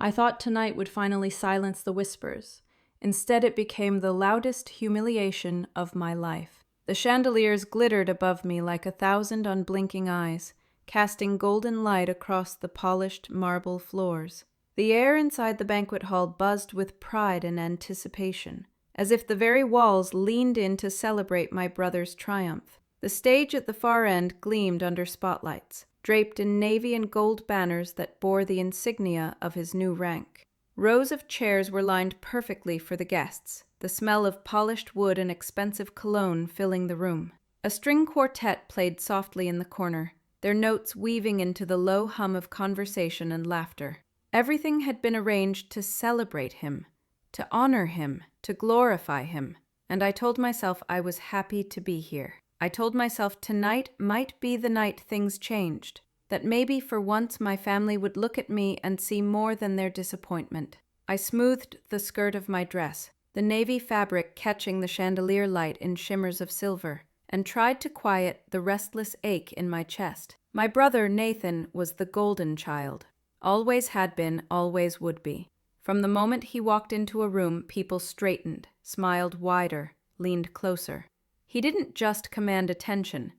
I thought tonight would finally silence the whispers. Instead, it became the loudest humiliation of my life. The chandeliers glittered above me like 1,000 unblinking eyes, casting golden light across the polished marble floors. The air inside the banquet hall buzzed with pride and anticipation, as if the very walls leaned in to celebrate my brother's triumph. The stage at the far end gleamed under spotlights, draped in navy and gold banners that bore the insignia of his new rank. Rows of chairs were lined perfectly for the guests, the smell of polished wood and expensive cologne filling the room. A string quartet played softly in the corner, their notes weaving into the low hum of conversation and laughter. Everything had been arranged to celebrate him, to honor him, to glorify him, and I told myself I was happy to be here. I told myself tonight might be the night things changed, that maybe for once my family would look at me and see more than their disappointment. I smoothed the skirt of my dress, the navy fabric catching the chandelier light in shimmers of silver, and tried to quiet the restless ache in my chest. My brother Nathan was the golden child. Always had been, always would be. From the moment he walked into a room, people straightened, smiled wider, leaned closer. He didn't just command attention.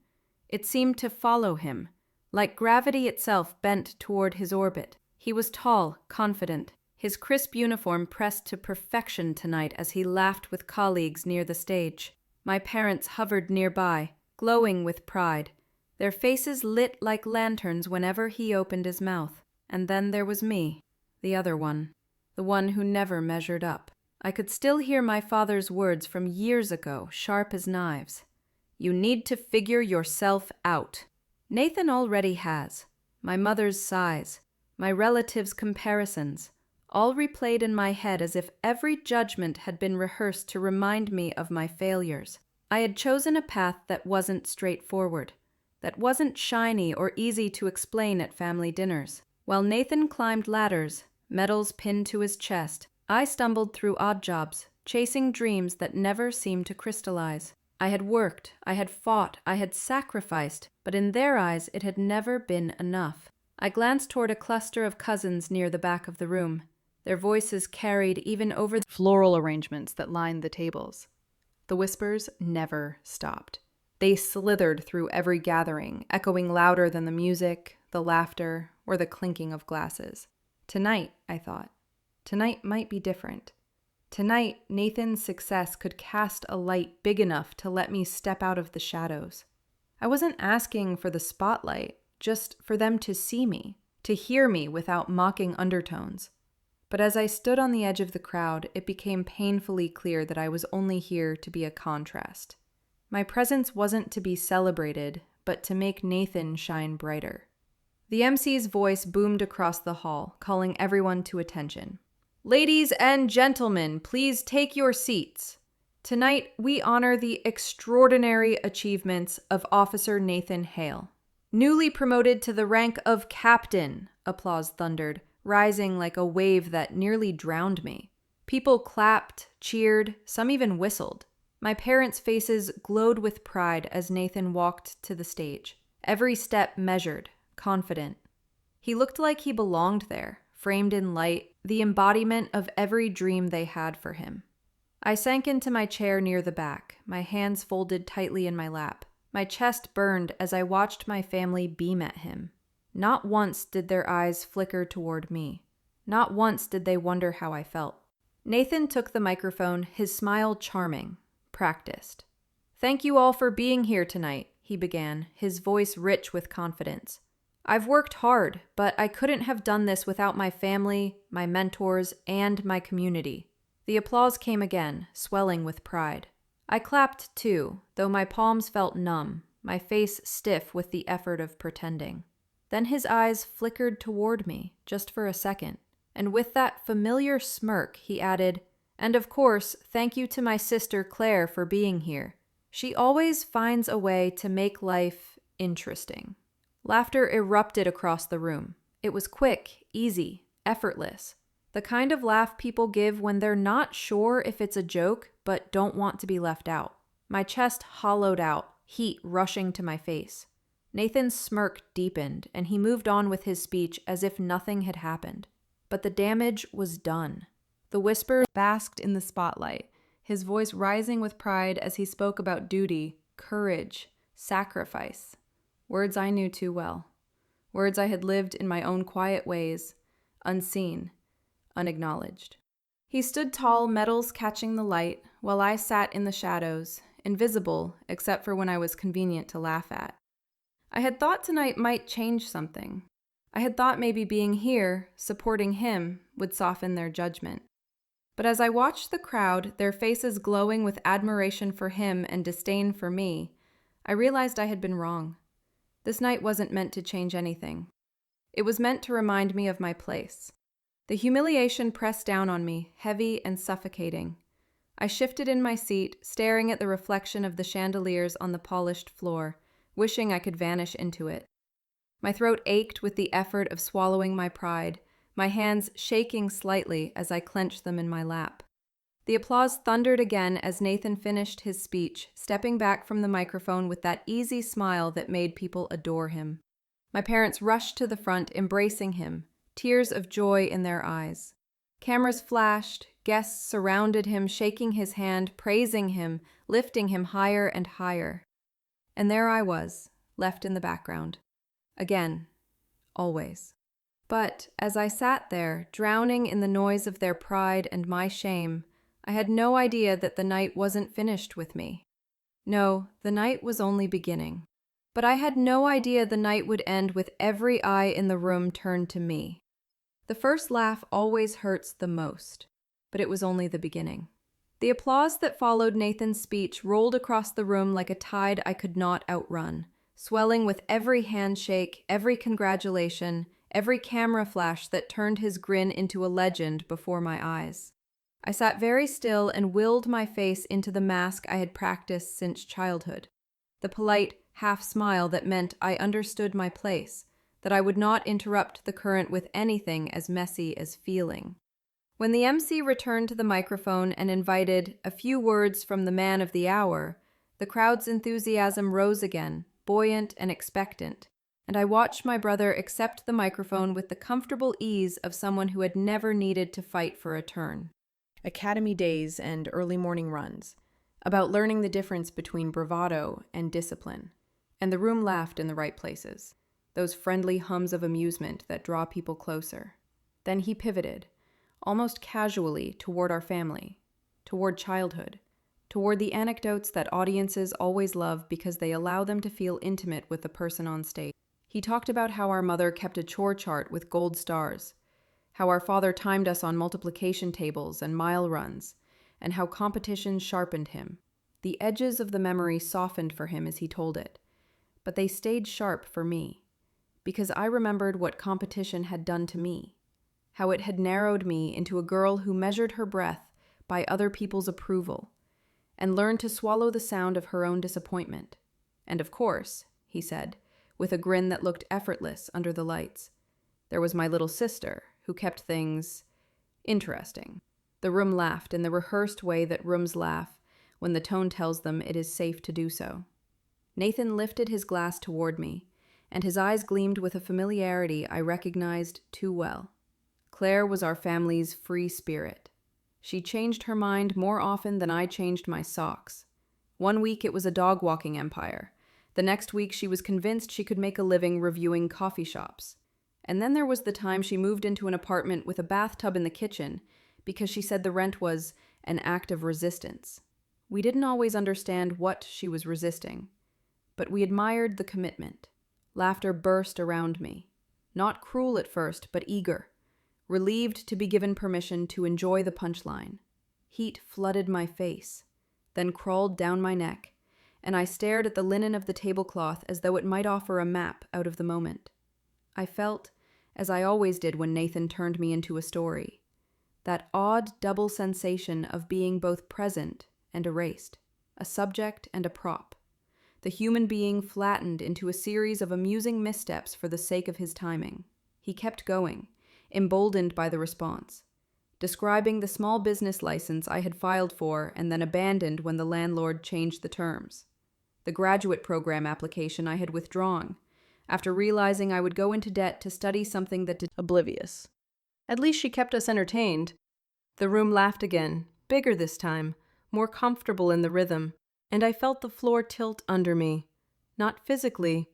It seemed to follow him, like gravity itself bent toward his orbit. He was tall, confident, his crisp uniform pressed to perfection tonight as he laughed with colleagues near the stage. My parents hovered nearby, glowing with pride, their faces lit like lanterns whenever he opened his mouth. And then there was me, the other one, the one who never measured up. I could still hear my father's words from years ago, sharp as knives. You need to figure yourself out. Nathan already has. My mother's sighs, my relatives' comparisons, all replayed in my head as if every judgment had been rehearsed to remind me of my failures. I had chosen a path that wasn't straightforward, that wasn't shiny or easy to explain at family dinners. While Nathan climbed ladders, medals pinned to his chest, I stumbled through odd jobs, chasing dreams that never seemed to crystallize. I had worked, I had fought, I had sacrificed, but in their eyes it had never been enough. I glanced toward a cluster of cousins near the back of the room. Their voices carried even over the floral arrangements that lined the tables. The whispers never stopped. They slithered through every gathering, echoing louder than the music, the laughter, or the clinking of glasses. Tonight, I thought. Tonight might be different. Tonight, Nathan's success could cast a light big enough to let me step out of the shadows. I wasn't asking for the spotlight, just for them to see me, to hear me without mocking undertones. But as I stood on the edge of the crowd, it became painfully clear that I was only here to be a contrast. My presence wasn't to be celebrated, but to make Nathan shine brighter. The MC's voice boomed across the hall, calling everyone to attention. Ladies and gentlemen, please take your seats. Tonight, we honor the extraordinary achievements of Officer Nathan Hale. Newly promoted to the rank of captain, applause thundered, rising like a wave that nearly drowned me. People clapped, cheered, some even whistled. My parents' faces glowed with pride as Nathan walked to the stage. Every step measured, confident. He looked like he belonged there, framed in light, the embodiment of every dream they had for him. I sank into my chair near the back, my hands folded tightly in my lap. My chest burned as I watched my family beam at him. Not once did their eyes flicker toward me. Not once did they wonder how I felt. Nathan took the microphone, his smile charming, practiced. Thank you all for being here tonight, he began, his voice rich with confidence. I've worked hard, but I couldn't have done this without my family, my mentors, and my community. The applause came again, swelling with pride. I clapped too, though my palms felt numb, my face stiff with the effort of pretending. Then his eyes flickered toward me, just for a second, and with that familiar smirk, he added, and of course, thank you to my sister Claire for being here. She always finds a way to make life interesting. Laughter erupted across the room. It was quick, easy, effortless. The kind of laugh people give when they're not sure if it's a joke, but don't want to be left out. My chest hollowed out, heat rushing to my face. Nathan's smirk deepened, and he moved on with his speech as if nothing had happened. But the damage was done. The Whisper basked in the spotlight, his voice rising with pride as he spoke about duty, courage, sacrifice. Words I knew too well. Words I had lived in my own quiet ways, unseen, unacknowledged. He stood tall, metals catching the light, while I sat in the shadows, invisible except for when I was convenient to laugh at. I had thought tonight might change something. I had thought maybe being here, supporting him, would soften their judgment. But as I watched the crowd, their faces glowing with admiration for him and disdain for me, I realized I had been wrong. This night wasn't meant to change anything. It was meant to remind me of my place. The humiliation pressed down on me, heavy and suffocating. I shifted in my seat, staring at the reflection of the chandeliers on the polished floor, wishing I could vanish into it. My throat ached with the effort of swallowing my pride, my hands shaking slightly as I clenched them in my lap. The applause thundered again as Nathan finished his speech, stepping back from the microphone with that easy smile that made people adore him. My parents rushed to the front, embracing him, tears of joy in their eyes. Cameras flashed, guests surrounded him, shaking his hand, praising him, lifting him higher and higher. And there I was, left in the background. Again, always. But as I sat there, drowning in the noise of their pride and my shame, I had no idea that the night wasn't finished with me. No, the night was only beginning. But I had no idea the night would end with every eye in the room turned to me. The first laugh always hurts the most, but it was only the beginning. The applause that followed Nathan's speech rolled across the room like a tide I could not outrun, swelling with every handshake, every congratulation, every camera flash that turned his grin into a legend before my eyes. I sat very still and willed my face into the mask I had practiced since childhood. The polite half-smile that meant I understood my place, that I would not interrupt the current with anything as messy as feeling. When the MC returned to the microphone and invited a few words from the man of the hour, the crowd's enthusiasm rose again, buoyant and expectant, and I watched my brother accept the microphone with the comfortable ease of someone who had never needed to fight for a turn. Academy days and early morning runs, about learning the difference between bravado and discipline, and the room laughed in the right places, those friendly hums of amusement that draw people closer. Then he pivoted, almost casually, toward our family, toward childhood, toward the anecdotes that audiences always love because they allow them to feel intimate with the person on stage. He talked about how our mother kept a chore chart with gold stars, how our father timed us on multiplication tables and mile runs, and how competition sharpened him. The edges of the memory softened for him as he told it, but they stayed sharp for me, because I remembered what competition had done to me, how it had narrowed me into a girl who measured her breath by other people's approval, and learned to swallow the sound of her own disappointment. And of course, he said, with a grin that looked effortless under the lights, there was my little sister, who kept things interesting. The room laughed in the rehearsed way that rooms laugh when the tone tells them it is safe to do so. Nathan lifted his glass toward me, and his eyes gleamed with a familiarity I recognized too well. Claire was our family's free spirit. She changed her mind more often than I changed my socks. One week it was a dog-walking empire. The next week she was convinced she could make a living reviewing coffee shops. And then there was the time she moved into an apartment with a bathtub in the kitchen because she said the rent was an act of resistance. We didn't always understand what she was resisting, but we admired the commitment. Laughter burst around me. Not cruel at first, but eager. Relieved to be given permission to enjoy the punchline. Heat flooded my face, then crawled down my neck, and I stared at the linen of the tablecloth as though it might offer a map out of the moment. I felt, as I always did when Nathan turned me into a story, that odd double sensation of being both present and erased, a subject and a prop, the human being flattened into a series of amusing missteps for the sake of his timing. He kept going, emboldened by the response, describing the small business license I had filed for and then abandoned when the landlord changed the terms, the graduate program application I had withdrawn, after realizing I would go into debt to study something that did oblivious. At least she kept us entertained. The room laughed again, bigger this time, more comfortable in the rhythm, and I felt the floor tilt under me. Not physically,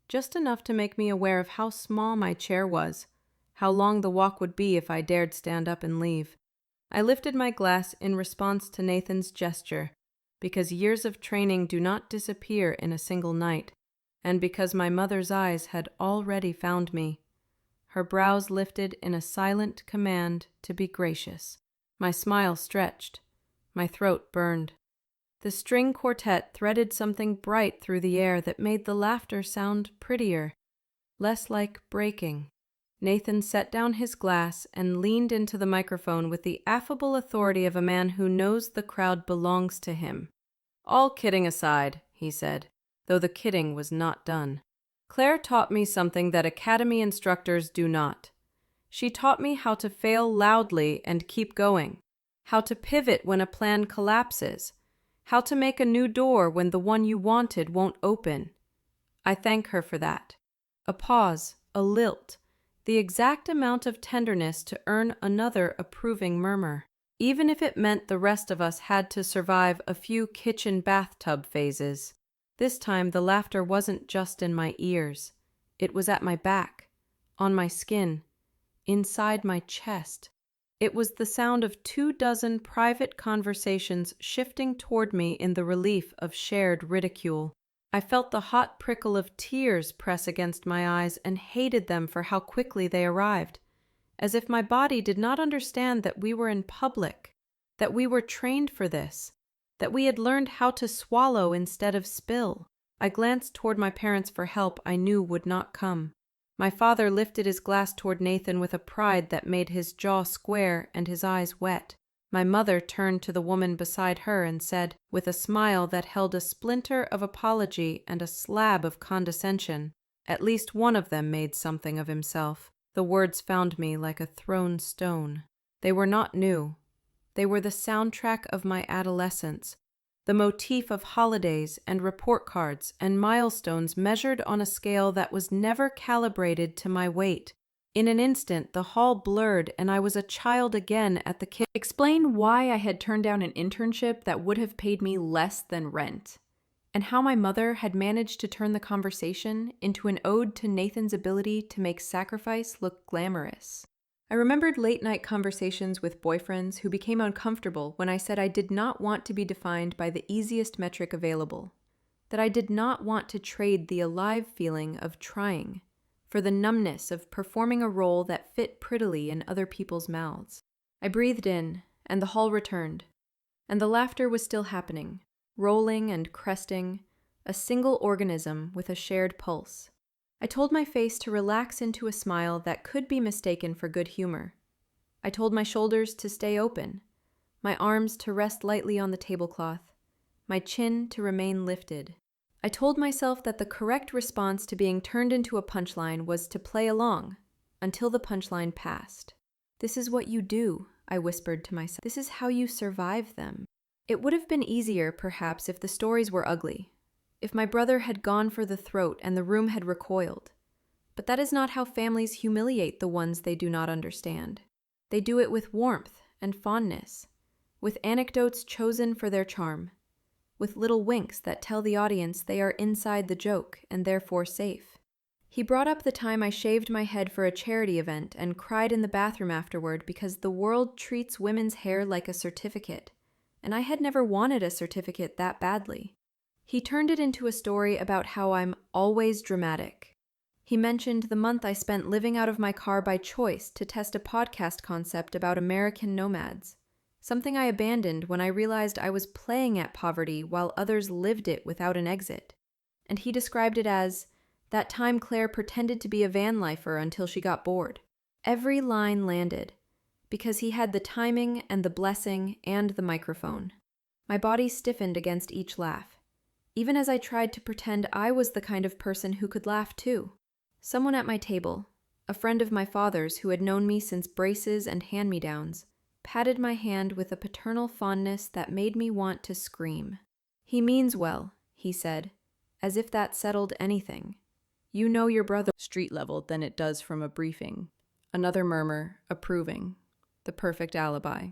just enough to make me aware of how small my chair was, how long the walk would be if I dared stand up and leave. I lifted my glass in response to Nathan's gesture, because years of training do not disappear in a single night, and because my mother's eyes had already found me. Her brows lifted in a silent command to be gracious. My smile stretched. My throat burned. The string quartet threaded something bright through the air that made the laughter sound prettier, less like breaking. Nathan set down his glass and leaned into the microphone with the affable authority of a man who knows the crowd belongs to him. "All kidding aside," he said, though the kidding was not done. "Claire taught me something that academy instructors do not. She taught me how to fail loudly and keep going, how to pivot when a plan collapses, how to make a new door when the one you wanted won't open. I thank her for that." A pause, a lilt, the exact amount of tenderness to earn another approving murmur, even if it meant the rest of us had to survive a few kitchen bathtub phases. This time the laughter wasn't just in my ears. It was at my back, on my skin, inside my chest. It was the sound of 24 private conversations shifting toward me in the relief of shared ridicule. I felt the hot prickle of tears press against my eyes and hated them for how quickly they arrived, as if my body did not understand that we were in public, that we were trained for this, that we had learned how to swallow instead of spill. I glanced toward my parents for help I knew would not come. My father lifted his glass toward Nathan with a pride that made his jaw square and his eyes wet. My mother turned to the woman beside her and said, with a smile that held a splinter of apology and a slab of condescension, "At least one of them made something of himself." The words found me like a thrown stone. They were not new. They were the soundtrack of my adolescence, the motif of holidays and report cards and milestones measured on a scale that was never calibrated to my weight. In an instant, the hall blurred and I was a child again at the kitchen. Explain why I had turned down an internship that would have paid me less than rent, and how my mother had managed to turn the conversation into an ode to Nathan's ability to make sacrifice look glamorous. I remembered late-night conversations with boyfriends who became uncomfortable when I said I did not want to be defined by the easiest metric available, that I did not want to trade the alive feeling of trying for the numbness of performing a role that fit prettily in other people's mouths. I breathed in, and the hall returned, and the laughter was still happening, rolling and cresting, a single organism with a shared pulse. I told my face to relax into a smile that could be mistaken for good humor. I told my shoulders to stay open, my arms to rest lightly on the tablecloth, my chin to remain lifted. I told myself that the correct response to being turned into a punchline was to play along until the punchline passed. "This is what you do," I whispered to myself. "This is how you survive them." It would have been easier, perhaps, if the stories were ugly, if my brother had gone for the throat and the room had recoiled. But that is not how families humiliate the ones they do not understand. They do it with warmth and fondness, with anecdotes chosen for their charm, with little winks that tell the audience they are inside the joke and therefore safe. He brought up the time I shaved my head for a charity event and cried in the bathroom afterward because the world treats women's hair like a certificate, and I had never wanted a certificate that badly. He turned it into a story about how I'm always dramatic. He mentioned the month I spent living out of my car by choice to test a podcast concept about American nomads, something I abandoned when I realized I was playing at poverty while others lived it without an exit. And he described it as that time Claire pretended to be a van lifer until she got bored. Every line landed, because he had the timing and the blessing and the microphone. My body stiffened against each laugh, even as I tried to pretend I was the kind of person who could laugh too. Someone at my table, a friend of my father's who had known me since braces and hand-me-downs, patted my hand with a paternal fondness that made me want to scream. "He means well," he said, as if that settled anything. "You know your brother street level than it does from a briefing." Another murmur, approving. The perfect alibi.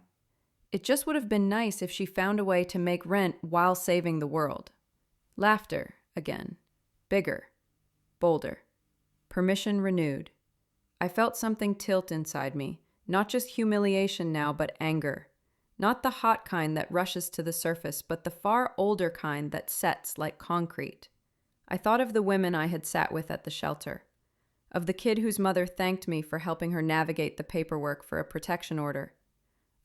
It just would have been nice if she found a way to make rent while saving the world. Laughter, again. Bigger. Bolder. Permission renewed. I felt something tilt inside me, not just humiliation now, but anger. Not the hot kind that rushes to the surface, but the far older kind that sets like concrete. I thought of the women I had sat with at the shelter, of the kid whose mother thanked me for helping her navigate the paperwork for a protection order,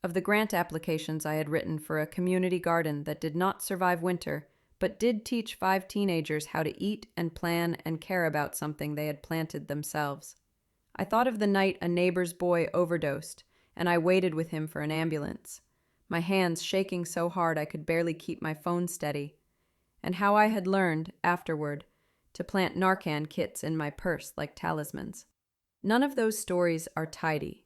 of the grant applications I had written for a community garden that did not survive winter, but did teach 5 teenagers how to eat and plan and care about something they had planted themselves. I thought of the night a neighbor's boy overdosed, and I waited with him for an ambulance, my hands shaking so hard I could barely keep my phone steady, and how I had learned, afterward, to plant Narcan kits in my purse like talismans. None of those stories are tidy.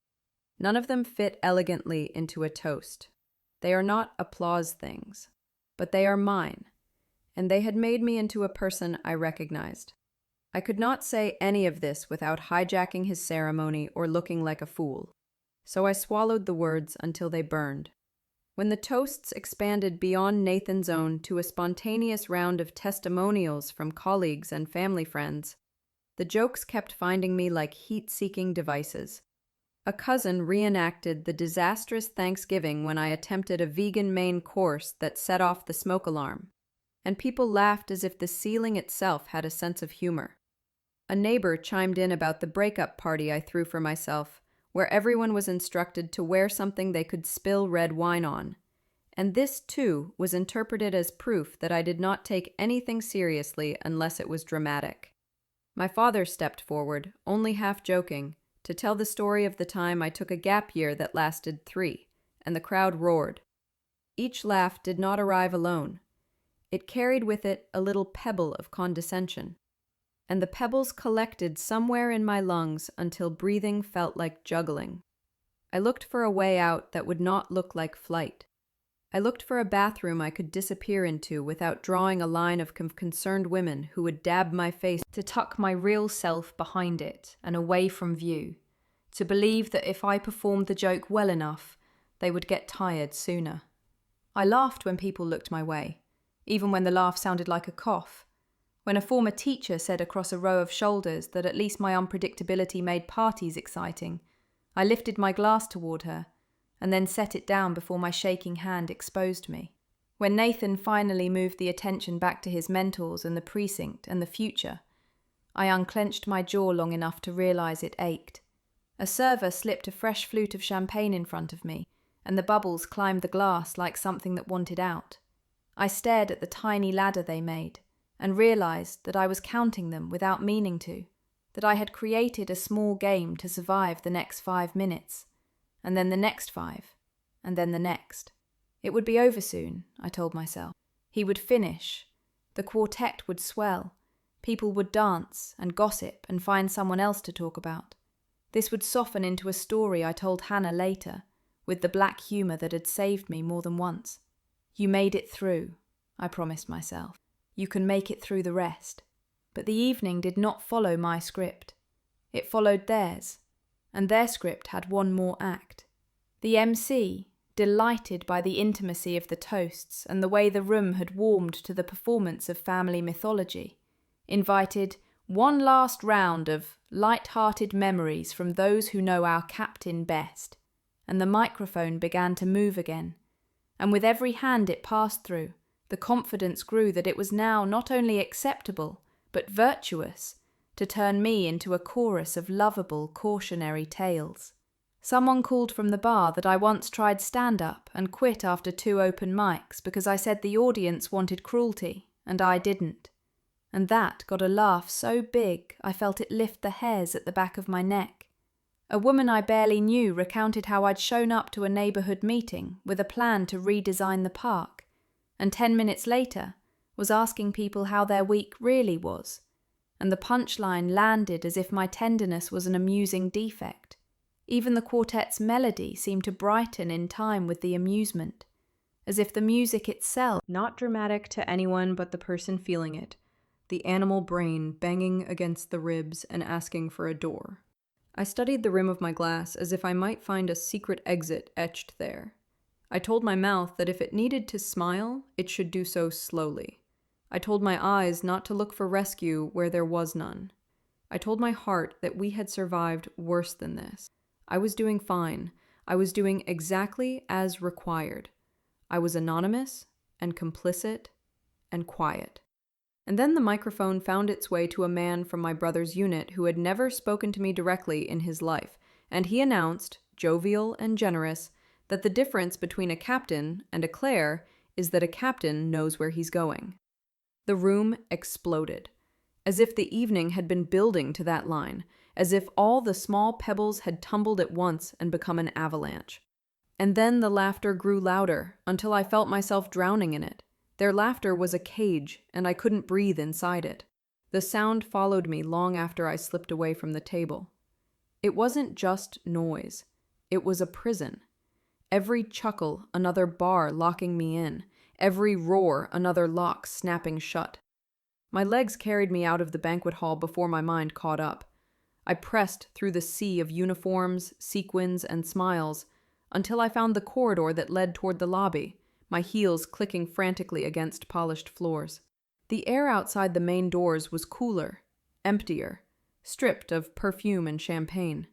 None of them fit elegantly into a toast. They are not applause things, but they are mine, and they had made me into a person I recognized. I could not say any of this without hijacking his ceremony or looking like a fool, so I swallowed the words until they burned. When the toasts expanded beyond Nathan's own to a spontaneous round of testimonials from colleagues and family friends, the jokes kept finding me like heat-seeking devices. A cousin reenacted the disastrous Thanksgiving when I attempted a vegan main course that set off the smoke alarm, and people laughed as if the ceiling itself had a sense of humor. A neighbor chimed in about the breakup party I threw for myself, where everyone was instructed to wear something they could spill red wine on. And this, too, was interpreted as proof that I did not take anything seriously unless it was dramatic. My father stepped forward, only half joking, to tell the story of the time I took a gap year that lasted 3, and the crowd roared. Each laugh did not arrive alone. It carried with it a little pebble of condescension, and the pebbles collected somewhere in my lungs until breathing felt like juggling. I looked for a way out that would not look like flight. I looked for a bathroom I could disappear into without drawing a line of concerned women who would dab my face to tuck my real self behind it and away from view, to believe that if I performed the joke well enough, they would get tired sooner. I laughed when people looked my way, even when the laugh sounded like a cough. When a former teacher said across a row of shoulders that at least my unpredictability made parties exciting, I lifted my glass toward her, and then set it down before my shaking hand exposed me. When Nathan finally moved the attention back to his mentors and the precinct and the future, I unclenched my jaw long enough to realize it ached. A server slipped a fresh flute of champagne in front of me, and the bubbles climbed the glass like something that wanted out. I stared at the tiny ladder they made, and realized that I was counting them without meaning to, that I had created a small game to survive the next 5 minutes, and then the next 5, and then the next. It would be over soon, I told myself. He would finish. The quartet would swell. People would dance and gossip and find someone else to talk about. This would soften into a story I told Hannah later, with the black humor that had saved me more than once. You made it through, I promised myself. You can make it through the rest. But the evening did not follow my script. It followed theirs, and their script had one more act. The MC, delighted by the intimacy of the toasts and the way the room had warmed to the performance of family mythology, invited one last round of light-hearted memories from those who know our captain best, and the microphone began to move again, and with every hand it passed through, the confidence grew that it was now not only acceptable, but virtuous, to turn me into a chorus of lovable, cautionary tales. Someone called from the bar that I once tried stand-up and quit after 2 open mics because I said the audience wanted cruelty, and I didn't. And that got a laugh so big I felt it lift the hairs at the back of my neck. A woman I barely knew recounted how I'd shown up to a neighborhood meeting with a plan to redesign the park, and 10 minutes later was asking people how their week really was, and the punchline landed as if my tenderness was an amusing defect. Even the quartet's melody seemed to brighten in time with the amusement, as if the music itself, not dramatic to anyone but the person feeling it, the animal brain banging against the ribs and asking for a door. I studied the rim of my glass as if I might find a secret exit etched there. I told my mouth that if it needed to smile, it should do so slowly. I told my eyes not to look for rescue where there was none. I told my heart that we had survived worse than this. I was doing fine. I was doing exactly as required. I was anonymous and complicit and quiet. And then the microphone found its way to a man from my brother's unit who had never spoken to me directly in his life, and he announced, jovial and generous, that the difference between a captain and a Claire is that a captain knows where he's going. The room exploded, as if the evening had been building to that line, as if all the small pebbles had tumbled at once and become an avalanche. And then the laughter grew louder until I felt myself drowning in it. Their laughter was a cage, and I couldn't breathe inside it. The sound followed me long after I slipped away from the table. It wasn't just noise. It was a prison. Every chuckle, another bar locking me in. Every roar, another lock snapping shut. My legs carried me out of the banquet hall before my mind caught up. I pressed through the sea of uniforms, sequins, and smiles until I found the corridor that led toward the lobby, my heels clicking frantically against polished floors. The air outside the main doors was cooler, emptier, stripped of perfume and champagne.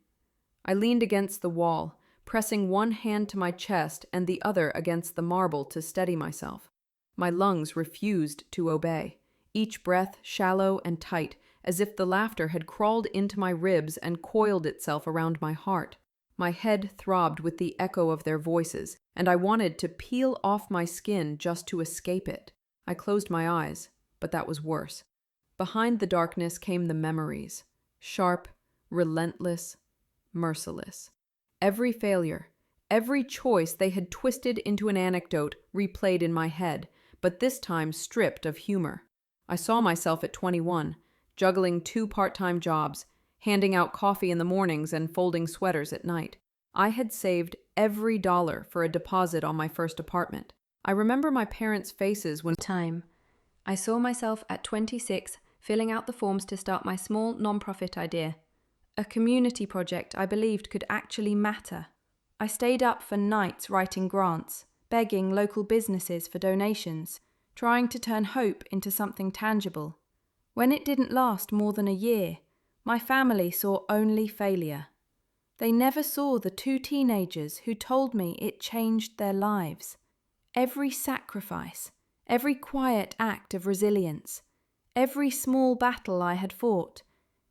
I leaned against the wall, pressing one hand to my chest and the other against the marble to steady myself. My lungs refused to obey, each breath shallow and tight, as if the laughter had crawled into my ribs and coiled itself around my heart. My head throbbed with the echo of their voices, and I wanted to peel off my skin just to escape it. I closed my eyes, but that was worse. Behind the darkness came the memories, sharp, relentless, merciless. Every failure, every choice they had twisted into an anecdote replayed in my head, but this time stripped of humor. I saw myself at 21, juggling 2 part-time jobs, handing out coffee in the mornings and folding sweaters at night. I had saved every dollar for a deposit on my first apartment. I remember my parents' faces when I saw myself at 26 filling out the forms to start my small non-profit idea, a community project I believed could actually matter. I stayed up for nights writing grants, begging local businesses for donations, trying to turn hope into something tangible. When it didn't last more than a year, my family saw only failure. They never saw the 2 teenagers who told me it changed their lives. Every sacrifice, every quiet act of resilience, every small battle I had fought,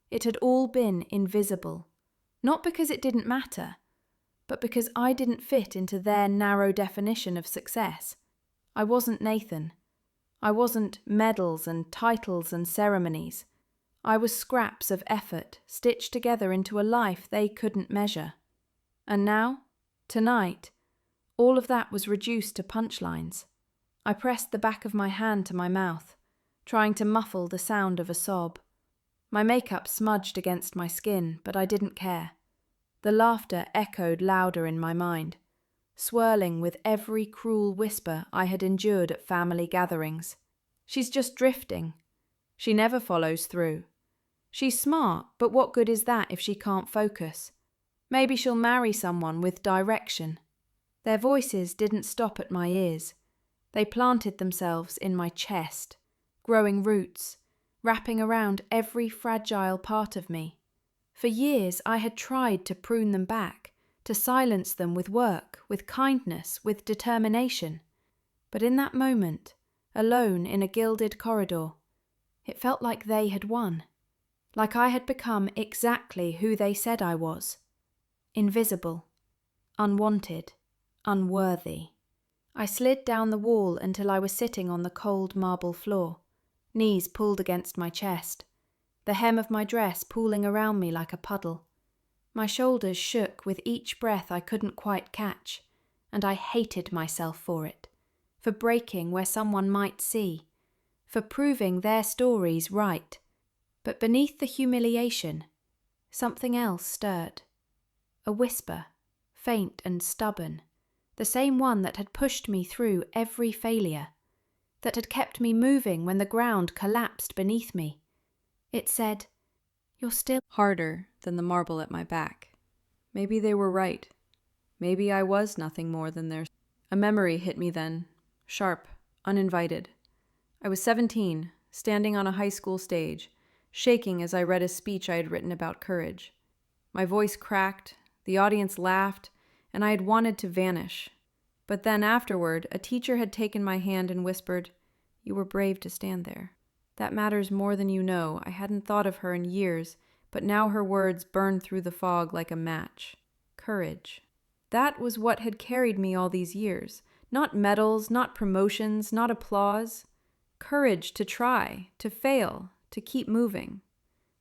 it had all been invisible. Not because it didn't matter, but because I didn't fit into their narrow definition of success. I wasn't Nathan. I wasn't medals and titles and ceremonies. I was scraps of effort stitched together into a life they couldn't measure. And now, tonight, all of that was reduced to punchlines. I pressed the back of my hand to my mouth, trying to muffle the sound of a sob. My makeup smudged against my skin, but I didn't care. The laughter echoed louder in my mind, swirling with every cruel whisper I had endured at family gatherings. She's just drifting. She never follows through. She's smart, but what good is that if she can't focus? Maybe she'll marry someone with direction. Their voices didn't stop at my ears. They planted themselves in my chest, growing roots, wrapping around every fragile part of me. For years I had tried to prune them back, to silence them with work, with kindness, with determination. But in that moment, alone in a gilded corridor, it felt like they had won. Like I had become exactly who they said I was. Invisible, unwanted, unworthy. I slid down the wall until I was sitting on the cold marble floor, knees pulled against my chest, the hem of my dress pooling around me like a puddle. My shoulders shook with each breath I couldn't quite catch, and I hated myself for it, for breaking where someone might see, for proving their stories right. But beneath the humiliation, something else stirred. A whisper, faint and stubborn, the same one that had pushed me through every failure, that had kept me moving when the ground collapsed beneath me. It said, "You're still..." Harder, than the marble at my back. Maybe they were right. Maybe I was nothing more than theirs. A memory hit me then, sharp, uninvited. I was 17, standing on a high school stage, shaking as I read a speech I had written about courage. My voice cracked, the audience laughed, and I had wanted to vanish. But then afterward, a teacher had taken my hand and whispered, "You were brave to stand there." That matters more than you know. I hadn't thought of her in years, but now her words burned through the fog like a match. Courage. That was what had carried me all these years. Not medals, not promotions, not applause. Courage to try, to fail, to keep moving.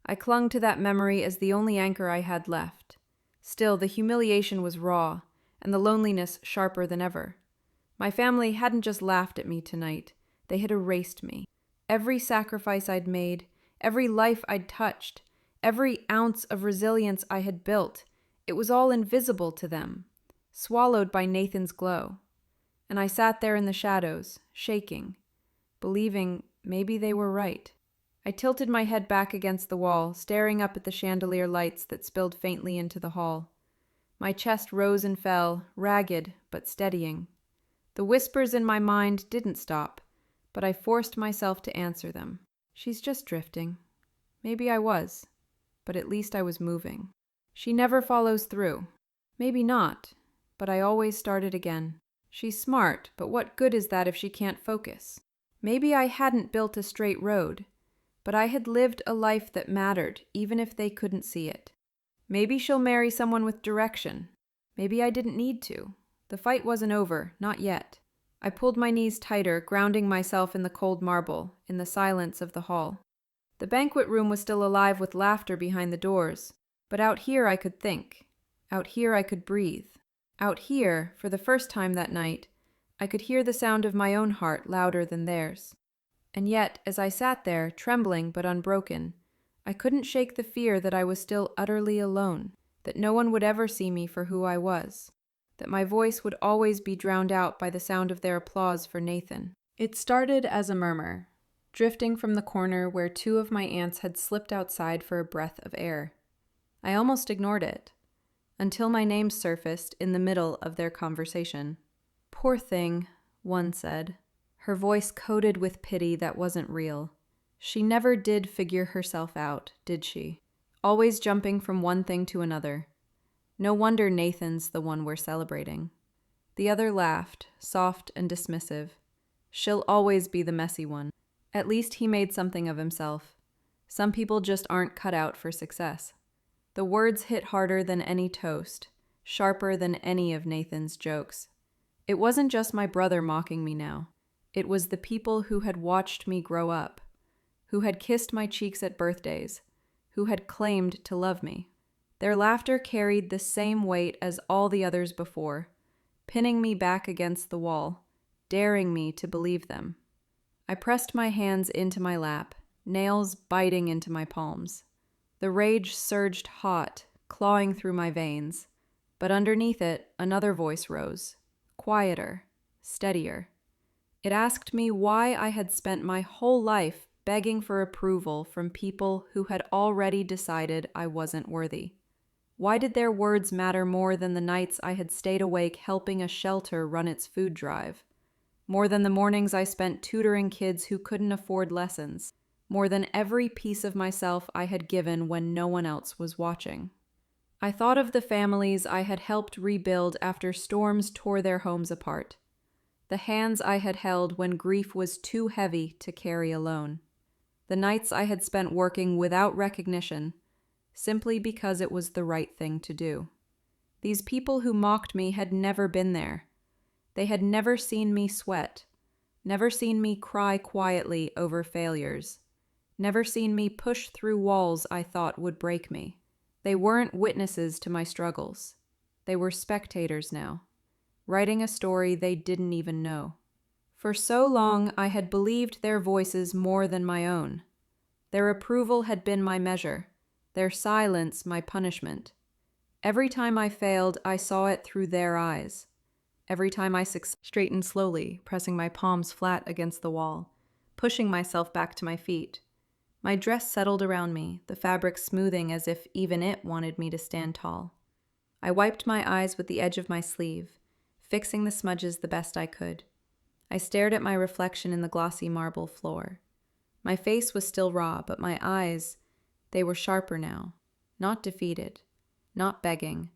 I clung to that memory as the only anchor I had left. Still, the humiliation was raw, and the loneliness sharper than ever. My family hadn't just laughed at me tonight. They had erased me. Every sacrifice I'd made, every life I'd touched, every ounce of resilience I had built, it was all invisible to them, swallowed by Nathan's glow. And I sat there in the shadows, shaking, believing maybe they were right. I tilted my head back against the wall, staring up at the chandelier lights that spilled faintly into the hall. My chest rose and fell, ragged but steadying. The whispers in my mind didn't stop, but I forced myself to answer them. She's just drifting. Maybe I was, but at least I was moving. She never follows through. Maybe not, but I always started again. She's smart, but what good is that if she can't focus? Maybe I hadn't built a straight road, but I had lived a life that mattered, even if they couldn't see it. Maybe she'll marry someone with direction. Maybe I didn't need to. The fight wasn't over, not yet. I pulled my knees tighter, grounding myself in the cold marble, in the silence of the hall. The banquet room was still alive with laughter behind the doors, but out here I could think. Out here I could breathe. Out here, for the first time that night, I could hear the sound of my own heart louder than theirs. And yet, as I sat there, trembling but unbroken, I couldn't shake the fear that I was still utterly alone, that no one would ever see me for who I was, that my voice would always be drowned out by the sound of their applause for Nathan. It started as a murmur, drifting from the corner where two of my aunts had slipped outside for a breath of air. I almost ignored it, until my name surfaced in the middle of their conversation. "Poor thing," one said, her voice coated with pity that wasn't real. "She never did figure herself out, did she? Always jumping from one thing to another. No wonder Nathan's the one we're celebrating." The other laughed, soft and dismissive. "She'll always be the messy one. At least he made something of himself. Some people just aren't cut out for success." The words hit harder than any toast, sharper than any of Nathan's jokes. It wasn't just my brother mocking me now. It was the people who had watched me grow up, who had kissed my cheeks at birthdays, who had claimed to love me. Their laughter carried the same weight as all the others before, pinning me back against the wall, daring me to believe them. I pressed my hands into my lap, nails biting into my palms. The rage surged hot, clawing through my veins, but underneath it, another voice rose, quieter, steadier. It asked me why I had spent my whole life begging for approval from people who had already decided I wasn't worthy. Why did their words matter more than the nights I had stayed awake helping a shelter run its food drive? More than the mornings I spent tutoring kids who couldn't afford lessons? More than every piece of myself I had given when no one else was watching? I thought of the families I had helped rebuild after storms tore their homes apart. The hands I had held when grief was too heavy to carry alone. The nights I had spent working without recognition, simply because it was the right thing to do. These people who mocked me had never been there. They had never seen me sweat, never seen me cry quietly over failures, never seen me push through walls I thought would break me. They weren't witnesses to my struggles. They were spectators now, writing a story they didn't even know. For so long, I had believed their voices more than my own. Their approval had been my measure, their silence my punishment. Every time I failed, I saw it through their eyes. Every time I straightened slowly, pressing my palms flat against the wall, pushing myself back to my feet. My dress settled around me, the fabric smoothing as if even it wanted me to stand tall. I wiped my eyes with the edge of my sleeve, fixing the smudges the best I could. I stared at my reflection in the glossy marble floor. My face was still raw, but my eyes, they were sharper now. Not defeated, not begging,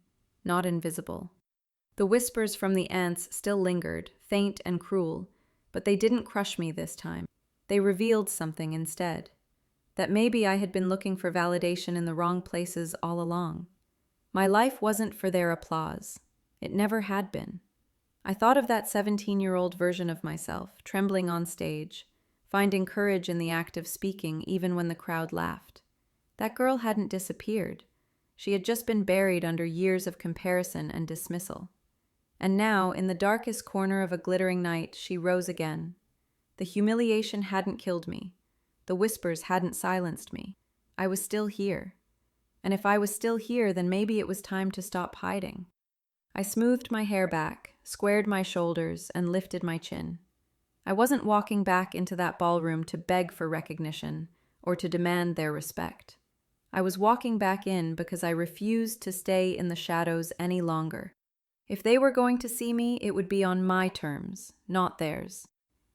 not invisible. The whispers from the ants still lingered, faint and cruel, but they didn't crush me this time. They revealed something instead. That maybe I had been looking for validation in the wrong places all along. My life wasn't for their applause. It never had been. I thought of that 17-year-old version of myself, trembling on stage, finding courage in the act of speaking even when the crowd laughed. That girl hadn't disappeared. She had just been buried under years of comparison and dismissal. And now, in the darkest corner of a glittering night, she rose again. The humiliation hadn't killed me. The whispers hadn't silenced me. I was still here. And if I was still here, then maybe it was time to stop hiding. I smoothed my hair back, squared my shoulders, and lifted my chin. I wasn't walking back into that ballroom to beg for recognition or to demand their respect. I was walking back in because I refused to stay in the shadows any longer. If they were going to see me, it would be on my terms, not theirs.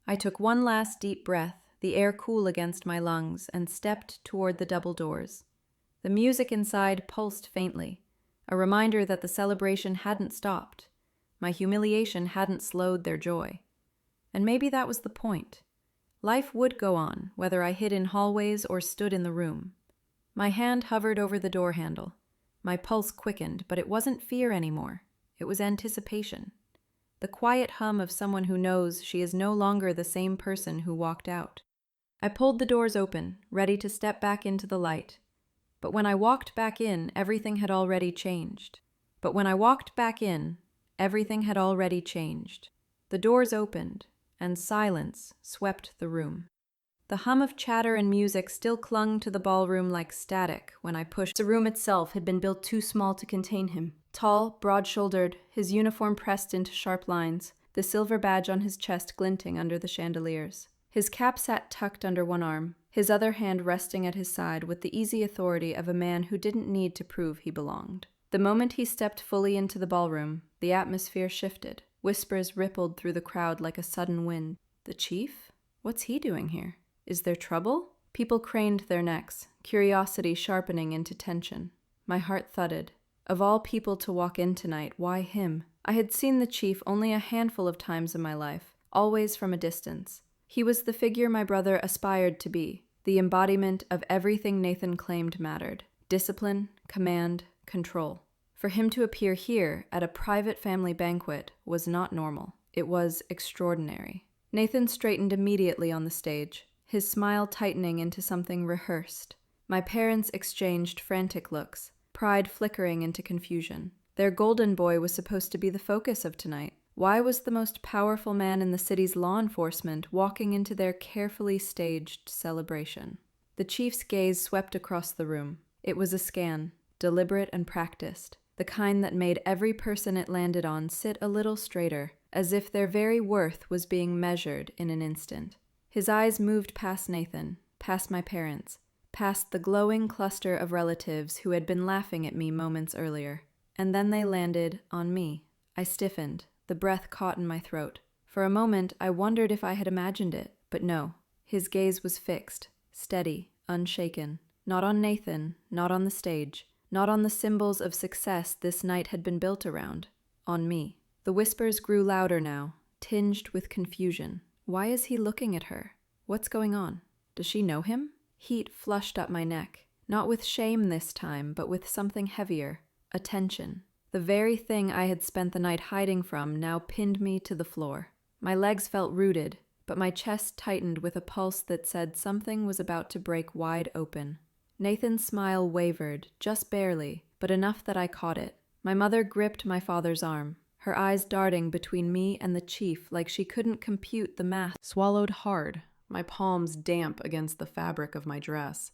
I took one last deep breath, the air cool against my lungs, and stepped toward the double doors. The music inside pulsed faintly, a reminder that the celebration hadn't stopped. My humiliation hadn't slowed their joy. And maybe that was the point. Life would go on, whether I hid in hallways or stood in the room. My hand hovered over the door handle. My pulse quickened, but it wasn't fear anymore. It was anticipation. The quiet hum of someone who knows she is no longer the same person who walked out. I pulled the doors open, ready to step back into the light. But when I walked back in, everything had already changed. The doors opened, and silence swept the room. The hum of chatter and music still clung to the ballroom like static when I pushed. The room itself had been built too small to contain him. Tall, broad-shouldered, his uniform pressed into sharp lines, the silver badge on his chest glinting under the chandeliers. His cap sat tucked under one arm, his other hand resting at his side with the easy authority of a man who didn't need to prove he belonged. The moment he stepped fully into the ballroom, the atmosphere shifted. Whispers rippled through the crowd like a sudden wind. The chief? What's he doing here? Is there trouble? People craned their necks, curiosity sharpening into tension. My heart thudded. Of all people to walk in tonight, why him? I had seen the chief only a handful of times in my life, always from a distance. He was the figure my brother aspired to be, the embodiment of everything Nathan claimed mattered: discipline, command, control. For him to appear here at a private family banquet was not normal. It was extraordinary. Nathan straightened immediately on the stage, his smile tightening into something rehearsed. My parents exchanged frantic looks, pride flickering into confusion. Their golden boy was supposed to be the focus of tonight. Why was the most powerful man in the city's law enforcement walking into their carefully staged celebration? The chief's gaze swept across the room. It was a scan, deliberate and practiced, the kind that made every person it landed on sit a little straighter, as if their very worth was being measured in an instant. His eyes moved past Nathan, past my parents, past the glowing cluster of relatives who had been laughing at me moments earlier. And then they landed on me. I stiffened, the breath caught in my throat. For a moment, I wondered if I had imagined it, but no. His gaze was fixed, steady, unshaken. Not on Nathan, not on the stage, not on the symbols of success this night had been built around. On me. The whispers grew louder now, tinged with confusion. Why is he looking at her? What's going on? Does she know him? Heat flushed up my neck, not with shame this time, but with something heavier. Attention. The very thing I had spent the night hiding from now pinned me to the floor. My legs felt rooted, but my chest tightened with a pulse that said something was about to break wide open. Nathan's smile wavered, just barely, but enough that I caught it. My mother gripped my father's arm, her eyes darting between me and the chief like she couldn't compute the math. Swallowed hard, my palms damp against the fabric of my dress.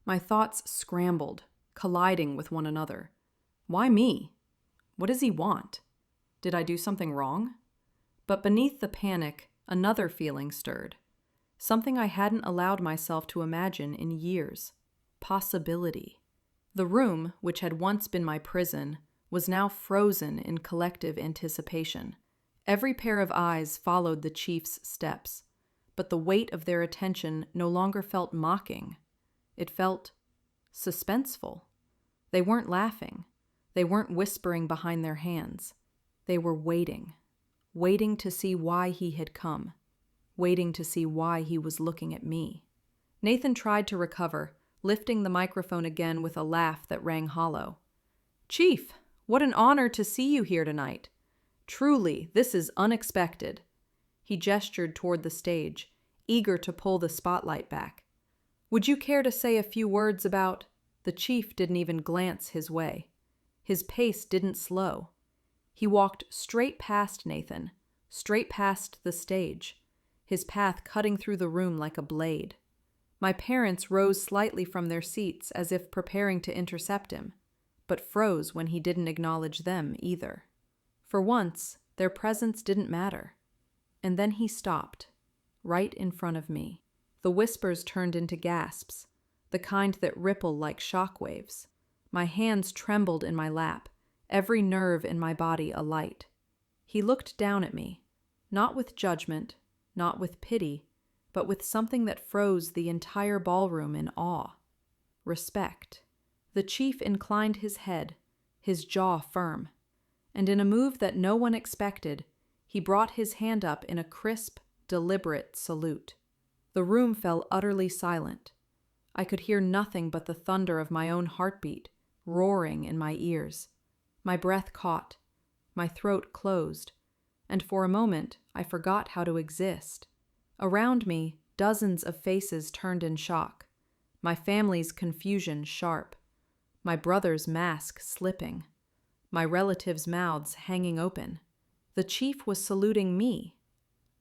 My thoughts scrambled, colliding with one another. Why me? What does he want? Did I do something wrong? But beneath the panic, another feeling stirred. something I hadn't allowed myself to imagine in years. Possibility. The room, which had once been my prison, was now frozen in collective anticipation. Every pair of eyes followed the chief's steps, but the weight of their attention no longer felt mocking. It felt suspenseful. They weren't laughing. They weren't whispering behind their hands. They were waiting to see why he had come, waiting to see why he was looking at me. Nathan tried to recover, lifting the microphone again with a laugh that rang hollow. "Chief, what an honor to see you here tonight. Truly, this is unexpected." He gestured toward the stage, eager to pull the spotlight back. "Would you care to say a few words about—" The chief didn't even glance his way. His pace didn't slow. He walked straight past Nathan, straight past the stage, his path cutting through the room like a blade. My parents rose slightly from their seats as if preparing to intercept him, but froze when he didn't acknowledge them either. For once, their presence didn't matter. And then he stopped, right in front of me. The whispers turned into gasps, the kind that ripple like shock waves. My hands trembled in my lap, every nerve in my body alight. He looked down at me, not with judgment, not with pity, but with something that froze the entire ballroom in awe. Respect. The chief inclined his head, his jaw firm, and in a move that no one expected, he brought his hand up in a crisp, deliberate salute. The room fell utterly silent. I could hear nothing but the thunder of my own heartbeat, roaring in my ears. My breath caught, my throat closed, and for a moment I forgot how to exist. Around me, dozens of faces turned in shock, my family's confusion sharp, my brother's mask slipping, my relatives' mouths hanging open. The chief was saluting me,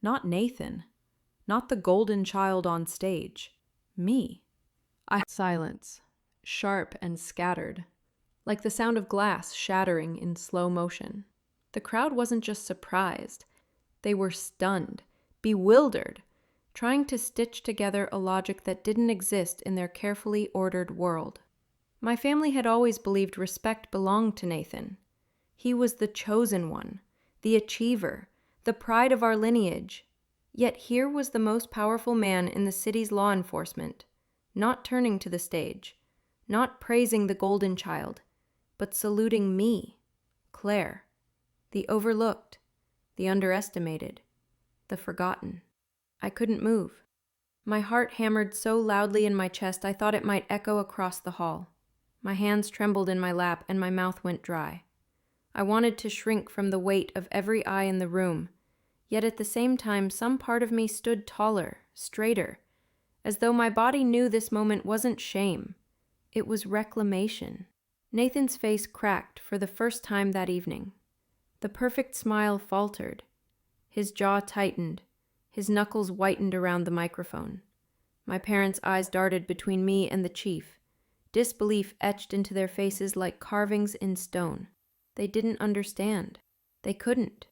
not Nathan, not the golden child on stage, me. Silence, sharp and scattered, like the sound of glass shattering in slow motion. The crowd wasn't just surprised. They were stunned, bewildered, trying to stitch together a logic that didn't exist in their carefully ordered world. My family had always believed respect belonged to Nathan. He was the chosen one, the achiever, the pride of our lineage. Yet here was the most powerful man in the city's law enforcement, not turning to the stage, not praising the golden child, but saluting me, Claire, the overlooked, the underestimated, the forgotten. I couldn't move. My heart hammered so loudly in my chest I thought it might echo across the hall. My hands trembled in my lap and my mouth went dry. I wanted to shrink from the weight of every eye in the room, yet at the same time some part of me stood taller, straighter, as though my body knew this moment wasn't shame. It was reclamation. Nathan's face cracked for the first time that evening. The perfect smile faltered. His jaw tightened. His knuckles whitened around the microphone. My parents' eyes darted between me and the chief, disbelief etched into their faces like carvings in stone. They didn't understand. They couldn't.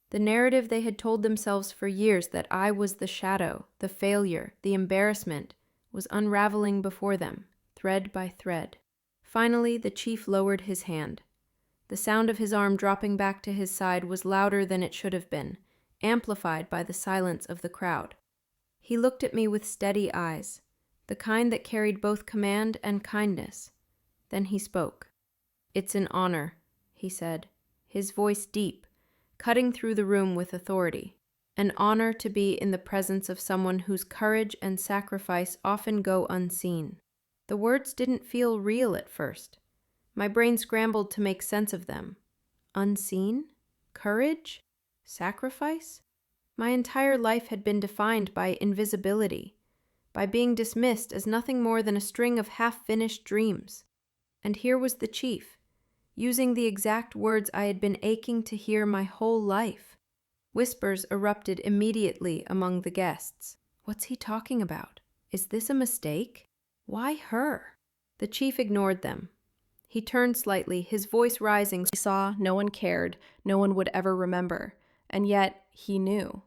The narrative they had told themselves for years that I was the shadow, the failure, the embarrassment, was unraveling before them, thread by thread. Finally, the chief lowered his hand. The sound of his arm dropping back to his side was louder than it should have been, amplified by the silence of the crowd. He looked at me with steady eyes, the kind that carried both command and kindness. Then he spoke. "It's an honor," he said, his voice deep, cutting through the room with authority. "An honor to be in the presence of someone whose courage and sacrifice often go unseen." The words didn't feel real at first. My brain scrambled to make sense of them. Unseen? Courage? Sacrifice? My entire life had been defined by invisibility, by being dismissed as nothing more than a string of half-finished dreams. And here was the chief, using the exact words I had been aching to hear my whole life. Whispers erupted immediately among the guests. What's he talking about? Is this a mistake? Why her? The chief ignored them. He turned slightly, his voice rising. He saw no one cared, no one would ever remember, and yet he knew.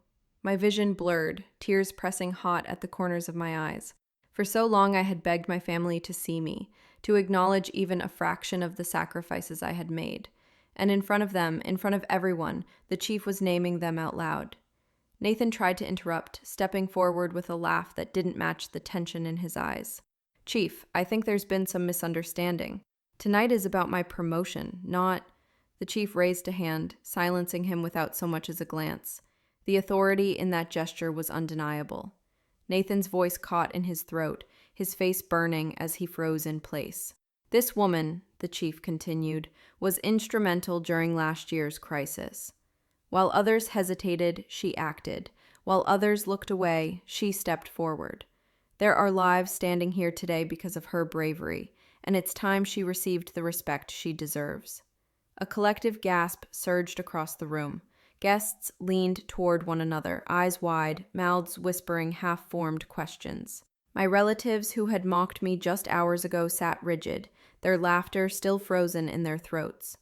My vision blurred, tears pressing hot at the corners of my eyes. For so long I had begged my family to see me, to acknowledge even a fraction of the sacrifices I had made. And in front of them, in front of everyone, the chief was naming them out loud. Nathan tried to interrupt, stepping forward with a laugh that didn't match the tension in his eyes. "Chief, I think there's been some misunderstanding. Tonight is about my promotion, not—" The chief raised a hand, silencing him without so much as a glance. The authority in that gesture was undeniable. Nathan's voice caught in his throat, his face burning as he froze in place. "This woman," the chief continued, "was instrumental during last year's crisis. While others hesitated, she acted. While others looked away, she stepped forward. There are lives standing here today because of her bravery, and it's time she received the respect she deserves." A collective gasp surged across the room. Guests leaned toward one another, eyes wide, mouths whispering half-formed questions. My relatives who had mocked me just hours ago sat rigid, their laughter still frozen in their throats.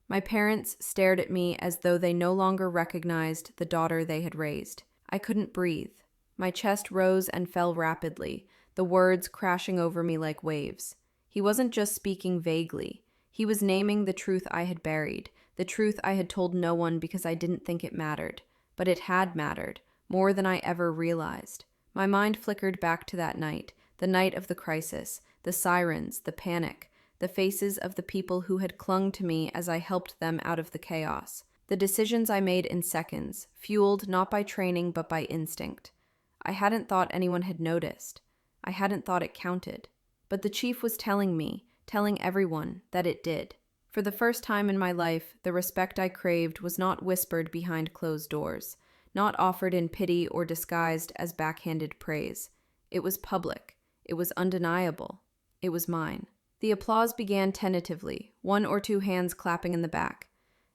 My parents stared at me as though they no longer recognized the daughter they had raised. I couldn't breathe. My chest rose and fell rapidly, the words crashing over me like waves. He wasn't just speaking vaguely. He was naming the truth I had buried, the truth I had told no one because I didn't think it mattered. But it had mattered, more than I ever realized. My mind flickered back to that night, the night of the crisis, the sirens, the panic, the faces of the people who had clung to me as I helped them out of the chaos. The decisions I made in seconds, fueled not by training but by instinct. I hadn't thought anyone had noticed. I hadn't thought it counted. But the chief was telling me, telling everyone, that it did. For the first time in my life, the respect I craved was not whispered behind closed doors, not offered in pity or disguised as backhanded praise. It was public. It was undeniable. It was mine. The applause began tentatively, one or two hands clapping in the back.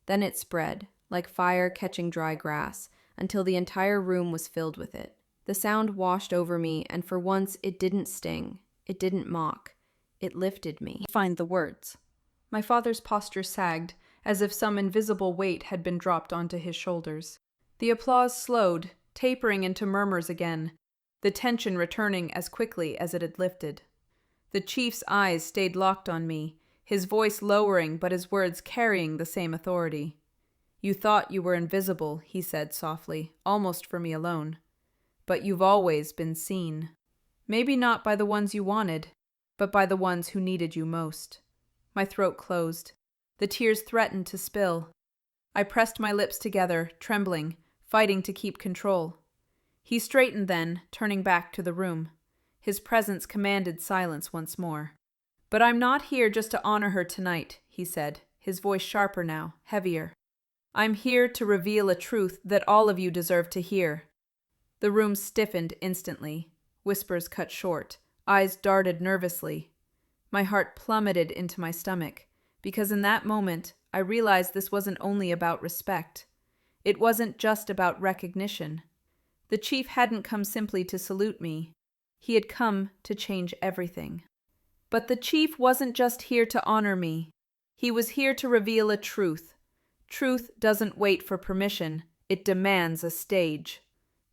Then it spread, like fire catching dry grass, until the entire room was filled with it. The sound washed over me, and for once it didn't sting. It didn't mock. It lifted me. Find the words. My father's posture sagged, as if some invisible weight had been dropped onto his shoulders. The applause slowed, tapering into murmurs again, the tension returning as quickly as it had lifted. The chief's eyes stayed locked on me, his voice lowering but his words carrying the same authority. "You thought you were invisible," he said softly, almost for me alone. "But you've always been seen. Maybe not by the ones you wanted, but by the ones who needed you most." My throat closed. The tears threatened to spill. I pressed my lips together, trembling, fighting to keep control. He straightened then, turning back to the room. His presence commanded silence once more. "But I'm not here just to honor her tonight," he said, his voice sharper now, heavier. "I'm here to reveal a truth that all of you deserve to hear." The room stiffened instantly. Whispers cut short. Eyes darted nervously. My heart plummeted into my stomach, because in that moment I realized this wasn't only about respect. It wasn't just about recognition. The chief hadn't come simply to salute me. He had come to change everything. But the chief wasn't just here to honor me. He was here to reveal a truth. Truth doesn't wait for permission. It demands a stage.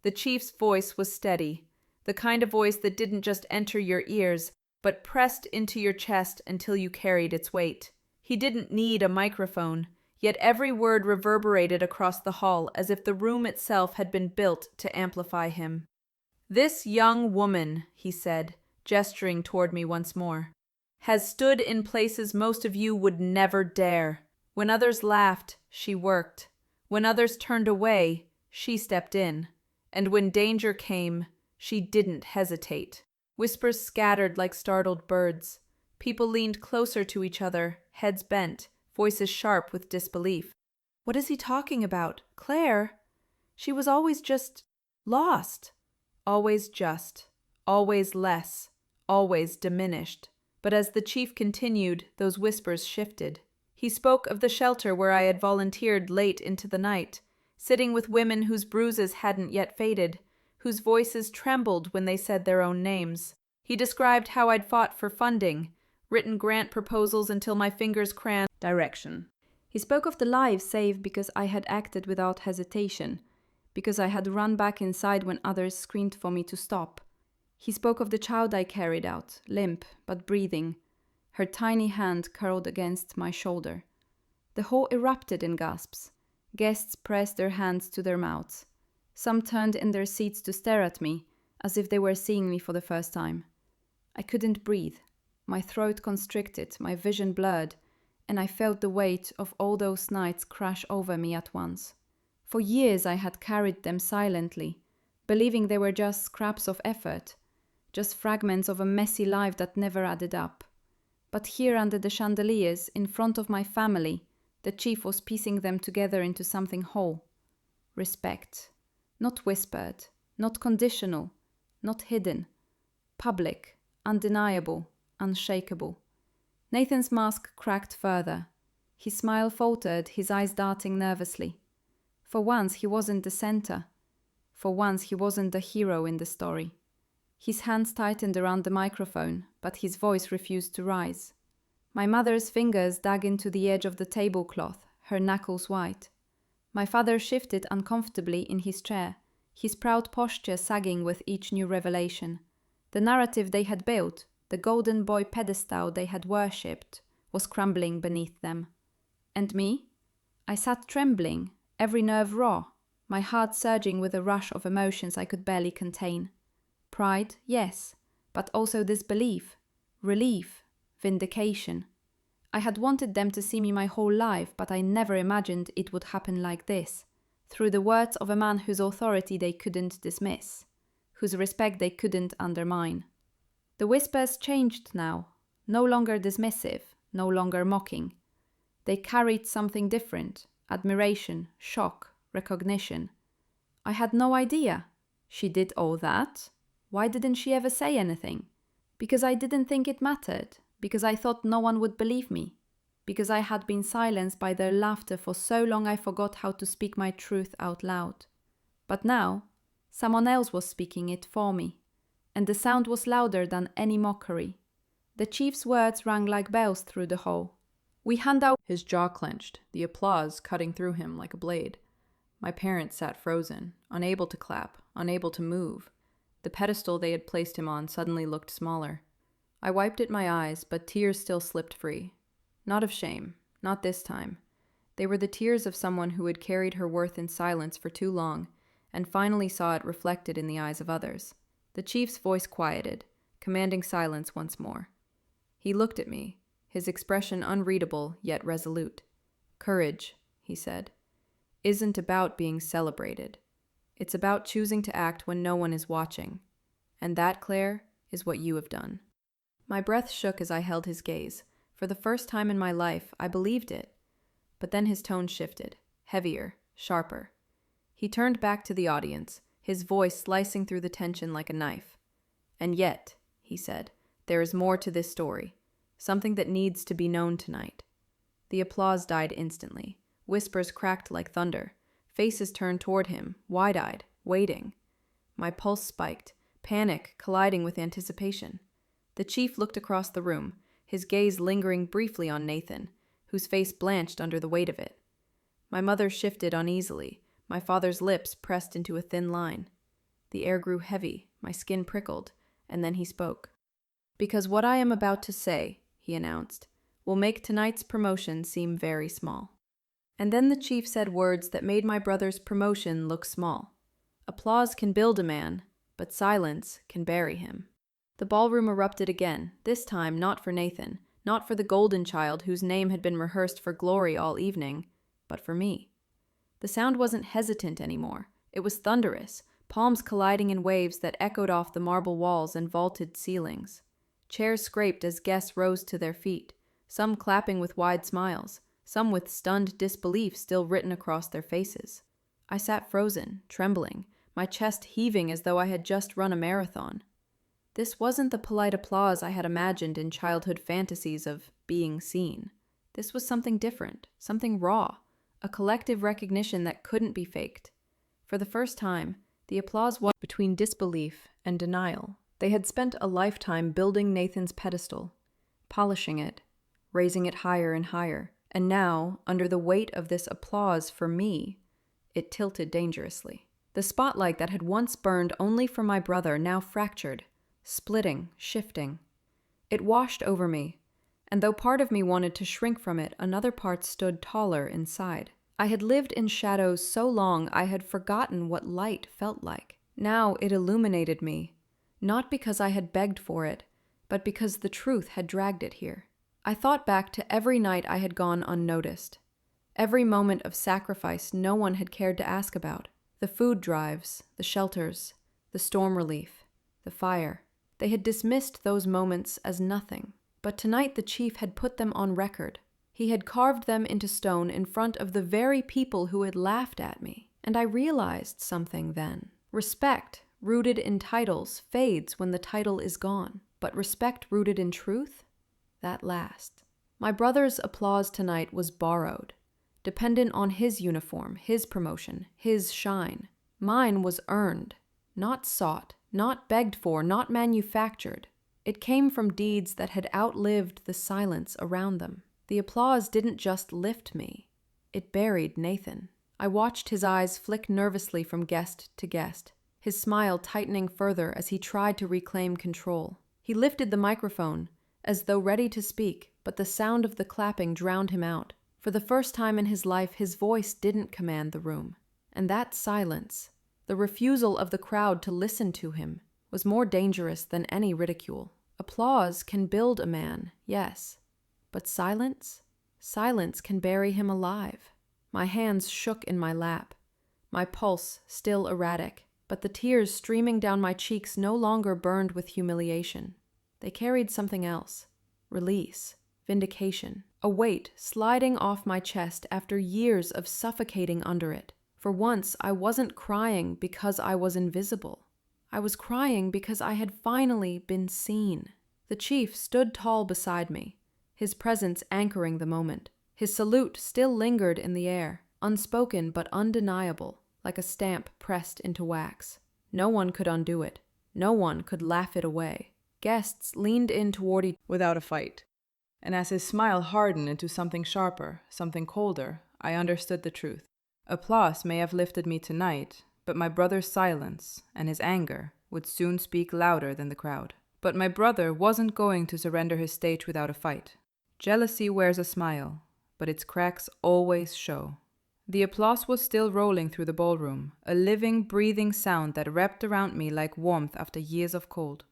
The chief's voice was steady, the kind of voice that didn't just enter your ears, but pressed into your chest until you carried its weight. He didn't need a microphone, yet every word reverberated across the hall as if the room itself had been built to amplify him. "This young woman," he said, gesturing toward me once more, "has stood in places most of you would never dare. When others laughed, she worked. When others turned away, she stepped in. And when danger came, she didn't hesitate." Whispers scattered like startled birds. People leaned closer to each other, heads bent, voices sharp with disbelief. "What is he talking about? Claire? She was always just lost." Always just, always less, always diminished. But as the chief continued, those whispers shifted. He spoke of the shelter where I had volunteered late into the night, sitting with women whose bruises hadn't yet faded, whose voices trembled when they said their own names. He described how I'd fought for funding, written grant proposals until my fingers cramped. Direction. He spoke of the lives saved because I had acted without hesitation, because I had run back inside when others screamed for me to stop. He spoke of the child I carried out, limp but breathing, her tiny hand curled against my shoulder. The hall erupted in gasps. Guests pressed their hands to their mouths. Some turned in their seats to stare at me, as if they were seeing me for the first time. I couldn't breathe. My throat constricted, my vision blurred, and I felt the weight of all those nights crash over me at once. For years I had carried them silently, believing they were just scraps of effort, just fragments of a messy life that never added up. But here under the chandeliers, in front of my family, the chief was piecing them together into something whole. Respect. Not whispered, not conditional, not hidden. Public, undeniable, unshakable. Nathan's mask cracked further. His smile faltered, his eyes darting nervously. For once he wasn't the center. For once he wasn't the hero in the story. His hands tightened around the microphone, but his voice refused to rise. My mother's fingers dug into the edge of the tablecloth, her knuckles white. My father shifted uncomfortably in his chair, his proud posture sagging with each new revelation. The narrative they had built, the golden boy pedestal they had worshipped, was crumbling beneath them. And me? I sat trembling, every nerve raw, my heart surging with a rush of emotions I could barely contain. Pride, yes, but also disbelief, relief, vindication. I had wanted them to see me my whole life, but I never imagined it would happen like this, through the words of a man whose authority they couldn't dismiss, whose respect they couldn't undermine. The whispers changed now, no longer dismissive, no longer mocking. They carried something different, admiration, shock, recognition. I had no idea. She did all that? Why didn't she ever say anything? Because I didn't think it mattered, because I thought no one would believe me, because I had been silenced by their laughter for so long I forgot how to speak my truth out loud. But now, someone else was speaking it for me, and the sound was louder than any mockery. The chief's words rang like bells through the hall. We hand out— His jaw clenched, the applause cutting through him like a blade. My parents sat frozen, unable to clap, unable to move. The pedestal they had placed him on suddenly looked smaller. I wiped at my eyes, but tears still slipped free. Not of shame, not this time. They were the tears of someone who had carried her worth in silence for too long, and finally saw it reflected in the eyes of others. The chief's voice quieted, commanding silence once more. He looked at me, his expression unreadable yet resolute. Courage, he said, isn't about being celebrated. It's about choosing to act when no one is watching. And that, Claire, is what you have done. My breath shook as I held his gaze. For the first time in my life, I believed it. But then his tone shifted, heavier, sharper. He turned back to the audience, his voice slicing through the tension like a knife. And yet, he said, there is more to this story, something that needs to be known tonight. The applause died instantly. Whispers cracked like thunder. Faces turned toward him, wide-eyed, waiting. My pulse spiked, panic colliding with anticipation. The chief looked across the room, his gaze lingering briefly on Nathan, whose face blanched under the weight of it. My mother shifted uneasily, my father's lips pressed into a thin line. The air grew heavy, my skin prickled, and then he spoke. Because what I am about to say, he announced, will make tonight's promotion seem very small. And then the chief said words that made my brother's promotion look small. Applause can build a man, but silence can bury him. The ballroom erupted again, this time not for Nathan, not for the golden child whose name had been rehearsed for glory all evening, but for me. The sound wasn't hesitant anymore. It was thunderous, palms colliding in waves that echoed off the marble walls and vaulted ceilings. Chairs scraped as guests rose to their feet, some clapping with wide smiles, some with stunned disbelief still written across their faces. I sat frozen, trembling, my chest heaving as though I had just run a marathon. This wasn't the polite applause I had imagined in childhood fantasies of being seen. This was something different, something raw, a collective recognition that couldn't be faked. For the first time, the applause was between disbelief and denial. They had spent a lifetime building Nathan's pedestal, polishing it, raising it higher and higher, and now, under the weight of this applause for me, it tilted dangerously. The spotlight that had once burned only for my brother now fractured, splitting, shifting. It washed over me, and though part of me wanted to shrink from it, another part stood taller inside. I had lived in shadows so long I had forgotten what light felt like. Now it illuminated me, not because I had begged for it, but because the truth had dragged it here. I thought back to every night I had gone unnoticed, every moment of sacrifice no one had cared to ask about. The food drives, the shelters, the storm relief, the fire. They had dismissed those moments as nothing. But tonight the chief had put them on record. He had carved them into stone in front of the very people who had laughed at me. And I realized something then. Respect, rooted in titles, fades when the title is gone. But respect rooted in truth? That lasts. My brother's applause tonight was borrowed, dependent on his uniform, his promotion, his shine. Mine was earned, not sought, not begged for, not manufactured. It came from deeds that had outlived the silence around them. The applause didn't just lift me. It buried Nathan. I watched his eyes flick nervously from guest to guest, his smile tightening further as he tried to reclaim control. He lifted the microphone, as though ready to speak, but the sound of the clapping drowned him out. For the first time in his life, his voice didn't command the room. And that silence, the refusal of the crowd to listen to him, was more dangerous than any ridicule. Applause can build a man, yes, but silence? Silence can bury him alive. My hands shook in my lap, my pulse still erratic, but the tears streaming down my cheeks no longer burned with humiliation. They carried something else: release, vindication, a weight sliding off my chest after years of suffocating under it. For once, I wasn't crying because I was invisible. I was crying because I had finally been seen. The chief stood tall beside me, his presence anchoring the moment. His salute still lingered in the air, unspoken but undeniable, like a stamp pressed into wax. No one could undo it. No one could laugh it away. Guests leaned in toward each without a fight. And as his smile hardened into something sharper, something colder, I understood the truth. Applause may have lifted me tonight, but my brother's silence and his anger would soon speak louder than the crowd. But my brother wasn't going to surrender his stage without a fight. Jealousy wears a smile, but its cracks always show. The applause was still rolling through the ballroom, a living, breathing sound that wrapped around me like warmth after years of cold.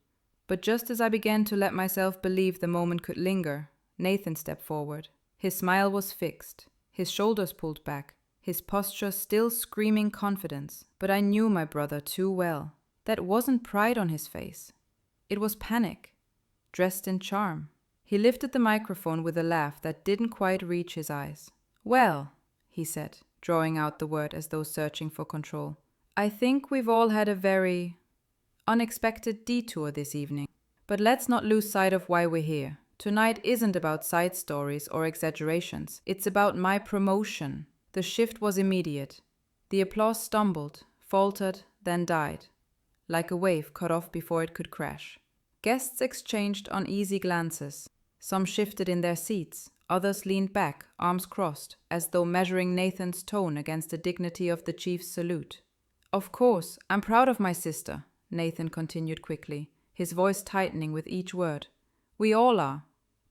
But just as I began to let myself believe the moment could linger, Nathan stepped forward. His smile was fixed, his shoulders pulled back, his posture still screaming confidence. But I knew my brother too well. That wasn't pride on his face. It was panic, dressed in charm. He lifted the microphone with a laugh that didn't quite reach his eyes. "Well," he said, drawing out the word as though searching for control, "I think we've all had a very unexpected detour this evening. But let's not lose sight of why we're here. Tonight isn't about side stories or exaggerations. It's about my promotion." The shift was immediate. The applause stumbled, faltered, then died, like a wave cut off before it could crash. Guests exchanged uneasy glances. Some shifted in their seats, others leaned back, arms crossed, as though measuring Nathan's tone against the dignity of the chief's salute. "Of course, I'm proud of my sister," Nathan continued quickly, his voice tightening with each word. "We all are.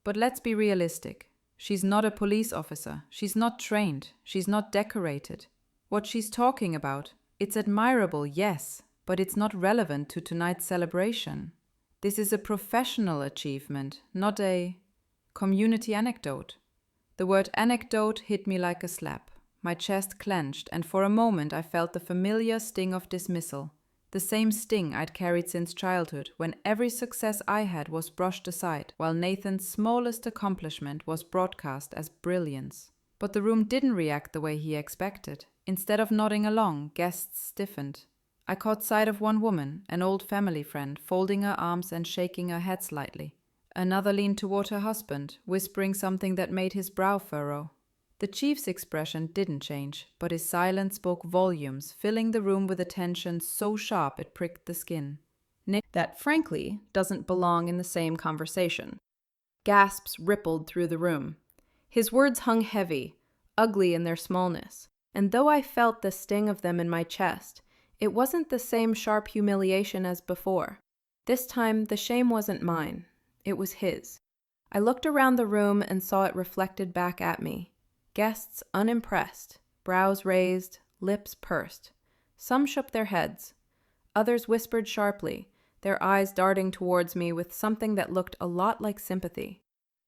But let's be realistic. She's not a police officer. She's not trained. She's not decorated. What she's talking about, it's admirable, yes, but it's not relevant to tonight's celebration. This is a professional achievement, not a community anecdote." The word anecdote hit me like a slap. My chest clenched, and for a moment I felt the familiar sting of dismissal. The same sting I'd carried since childhood, when every success I had was brushed aside, while Nathan's smallest accomplishment was broadcast as brilliance. But the room didn't react the way he expected. Instead of nodding along, guests stiffened. I caught sight of one woman, an old family friend, folding her arms and shaking her head slightly. Another leaned toward her husband, whispering something that made his brow furrow. The chief's expression didn't change, but his silence spoke volumes, filling the room with a tension so sharp it pricked the skin. That, frankly, doesn't belong in the same conversation. Gasps rippled through the room. His words hung heavy, ugly in their smallness, and though I felt the sting of them in my chest, It wasn't the same sharp humiliation as before. This time, the shame wasn't mine. It was his. I looked around the room and saw it reflected back at me. Guests unimpressed, brows raised, lips pursed. Some shook their heads. Others whispered sharply, their eyes darting towards me with something that looked a lot like sympathy.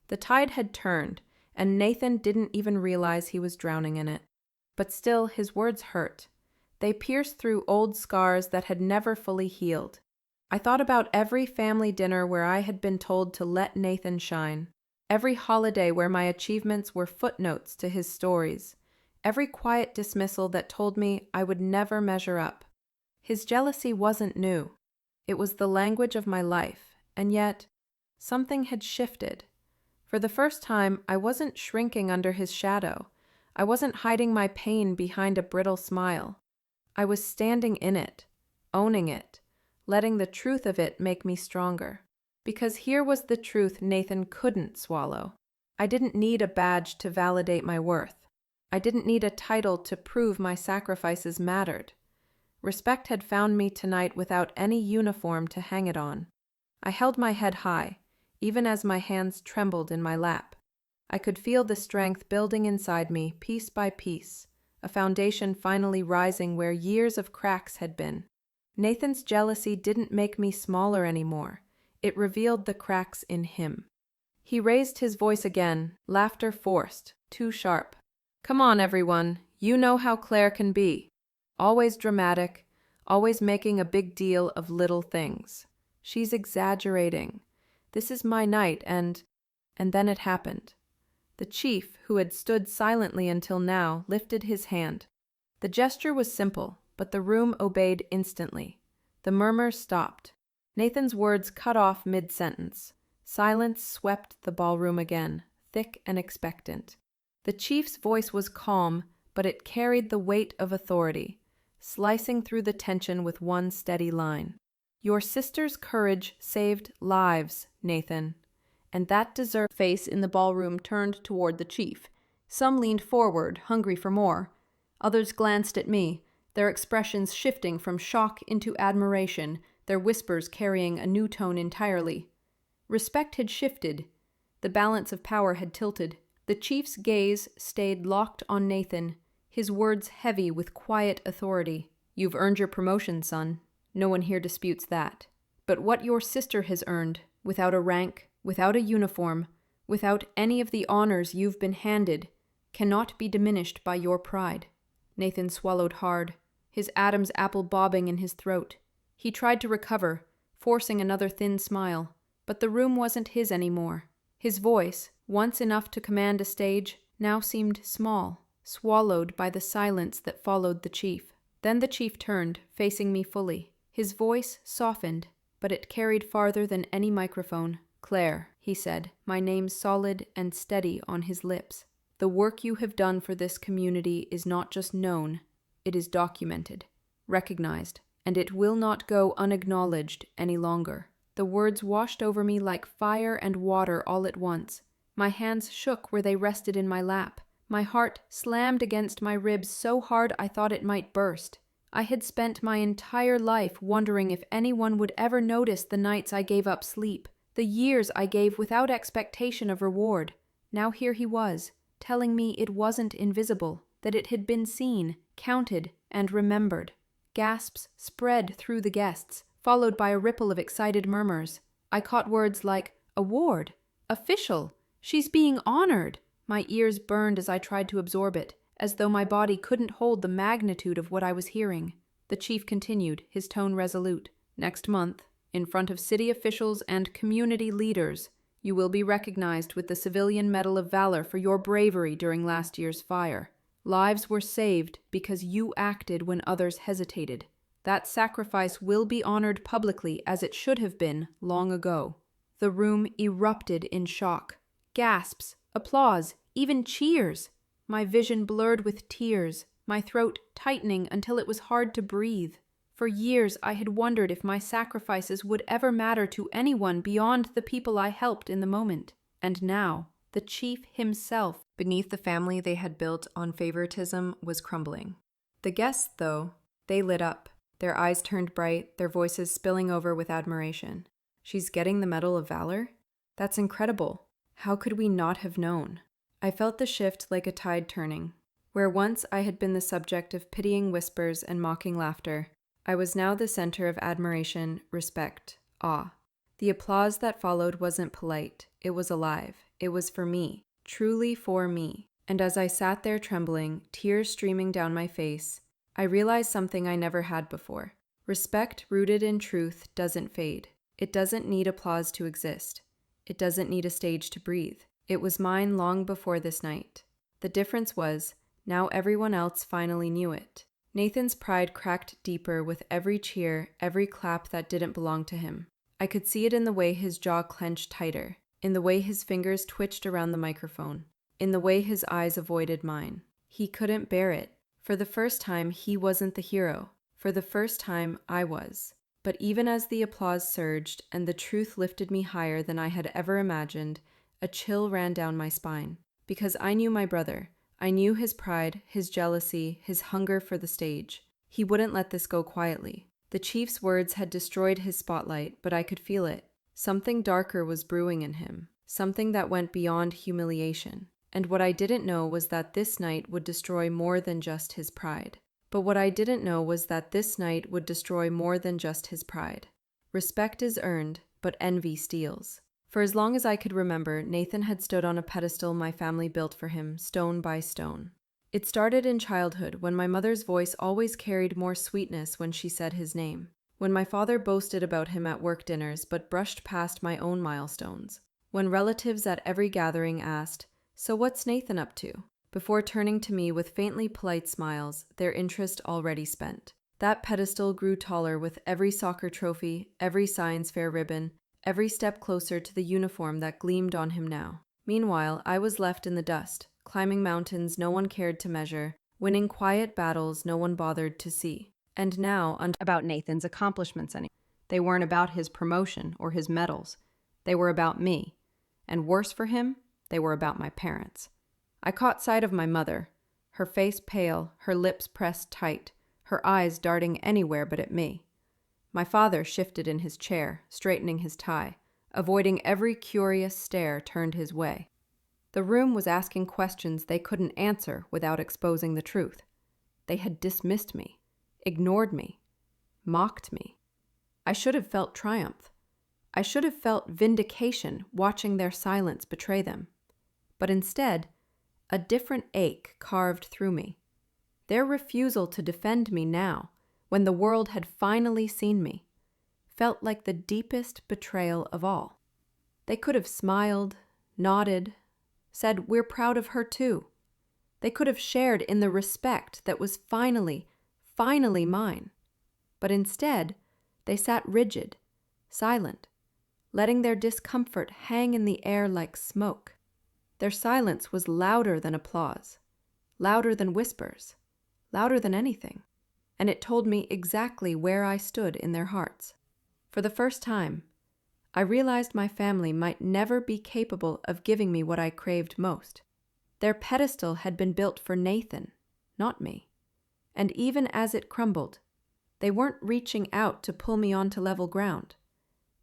The tide had turned, and Nathan didn't even realize he was drowning in it. But still, his words hurt. They pierced through old scars that had never fully healed. I thought about every family dinner where I had been told to let Nathan shine, every holiday where my achievements were footnotes to his stories, every quiet dismissal that told me I would never measure up. His jealousy wasn't new. It was the language of my life, and yet, something had shifted. For the first time, I wasn't shrinking under his shadow. I wasn't hiding my pain behind a brittle smile. I was standing in it, owning it, letting the truth of it make me stronger. Because here was the truth Nathan couldn't swallow. I didn't need a badge to validate my worth. I didn't need a title to prove my sacrifices mattered. Respect had found me tonight without any uniform to hang it on. I held my head high, even as my hands trembled in my lap. I could feel the strength building inside me piece by piece, a foundation finally rising where years of cracks had been. Nathan's jealousy didn't make me smaller anymore. It revealed the cracks in him. He raised his voice again, laughter forced, too sharp. "Come on, everyone. You know how Claire can be. Always dramatic, always making a big deal of little things. She's exaggerating. This is my night, and then it happened." The chief, who had stood silently until now, lifted his hand. The gesture was simple, but the room obeyed instantly. The murmurs stopped. Nathan's words cut off mid-sentence. Silence swept the ballroom again, thick and expectant. The chief's voice was calm, but it carried the weight of authority, slicing through the tension with one steady line. "Your sister's courage saved lives, Nathan." And that deserved face in the ballroom turned toward the chief. Some leaned forward, hungry for more. Others glanced at me, their expressions shifting from shock into admiration, their whispers carrying a new tone entirely. Respect had shifted. The balance of power had tilted. The chief's gaze stayed locked on Nathan, his words heavy with quiet authority. "You've earned your promotion, son. No one here disputes that. But what your sister has earned, without a rank, without a uniform, without any of the honors you've been handed, cannot be diminished by your pride." Nathan swallowed hard, his Adam's apple bobbing in his throat. He tried to recover, forcing another thin smile, but the room wasn't his anymore. His voice, once enough to command a stage, now seemed small, swallowed by the silence that followed the chief. Then the chief turned, facing me fully. His voice softened, but it carried farther than any microphone. "Claire," he said, my name solid and steady on his lips. "The work you have done for this community is not just known, it is documented, recognized, and it will not go unacknowledged any longer." The words washed over me like fire and water all at once. My hands shook where they rested in my lap. My heart slammed against my ribs so hard I thought it might burst. I had spent my entire life wondering if anyone would ever notice the nights I gave up sleep, the years I gave without expectation of reward. Now here he was, telling me it wasn't invisible, that it had been seen, counted, and remembered. Gasps spread through the guests, followed by a ripple of excited murmurs. I caught words like, "award," "official," "she's being honored." My ears burned as I tried to absorb it, as though my body couldn't hold the magnitude of what I was hearing. The chief continued, his tone resolute. "Next month, in front of city officials and community leaders, you will be recognized with the Civilian Medal of Valor for your bravery during last year's fire. Lives were saved because you acted when others hesitated. That sacrifice will be honored publicly as it should have been long ago." The room erupted in shock. Gasps, applause, even cheers. My vision blurred with tears, my throat tightening until it was hard to breathe. For years I had wondered if my sacrifices would ever matter to anyone beyond the people I helped in the moment. And now, the chief himself, beneath the family they had built on favoritism, was crumbling. The guests, though, they lit up. their eyes turned bright, their voices spilling over with admiration. She's getting the Medal of Valor? That's incredible. How could we not have known? I felt the shift like a tide turning. Where once I had been the subject of pitying whispers and mocking laughter, I was now the center of admiration, respect, awe. The applause that followed wasn't polite. It was alive. It was for me, truly for me. And as I sat there trembling, tears streaming down my face, I realized something I never had before. Respect rooted in truth doesn't fade. It doesn't need applause to exist. It doesn't need a stage to breathe. It was mine long before this night. The difference was, now everyone else finally knew it. Nathan's pride cracked deeper with every cheer, every clap that didn't belong to him. I could see it in the way his jaw clenched tighter, in the way his fingers twitched around the microphone, in the way his eyes avoided mine. He couldn't bear it. For the first time, he wasn't the hero. For the first time, I was. But even as the applause surged and the truth lifted me higher than I had ever imagined, a chill ran down my spine. Because I knew my brother. I knew his pride, his jealousy, his hunger for the stage. He wouldn't let this go quietly. The chief's words had destroyed his spotlight, but I could feel it. Something darker was brewing in him. Something that went beyond humiliation. And what I didn't know was that this night would destroy more than just his pride. Respect is earned, but envy steals. For as long as I could remember, Nathan had stood on a pedestal my family built for him, stone by stone. It started in childhood, when my mother's voice always carried more sweetness when she said his name. When my father boasted about him at work dinners but brushed past my own milestones. When relatives at every gathering asked, "So what's Nathan up to?" before turning to me with faintly polite smiles, their interest already spent. That pedestal grew taller with every soccer trophy, every science fair ribbon, every step closer to the uniform that gleamed on him now. Meanwhile, I was left in the dust, climbing mountains no one cared to measure, winning quiet battles no one bothered to see. And now, About Nathan's accomplishments anymore. They weren't about his promotion or his medals. They were about me. And worse for him, they were about my parents. I caught sight of my mother, her face pale, her lips pressed tight, her eyes darting anywhere but at me. My father shifted in his chair, straightening his tie, avoiding every curious stare turned his way. The room was asking questions they couldn't answer without exposing the truth. They had dismissed me, ignored me, mocked me. I should have felt triumph. I should have felt vindication watching their silence betray them. But instead, a different ache carved through me. Their refusal to defend me now, when the world had finally seen me, felt like the deepest betrayal of all. They could have smiled, nodded, said, "We're proud of her too." They could have shared in the respect that was finally mine. But instead, they sat rigid, silent, letting their discomfort hang in the air like smoke. Their silence was louder than applause, louder than whispers, louder than anything. And it told me exactly where I stood in their hearts. For the first time, I realized my family might never be capable of giving me what I craved most. Their pedestal had been built for Nathan, not me. And even as it crumbled, they weren't reaching out to pull me onto level ground.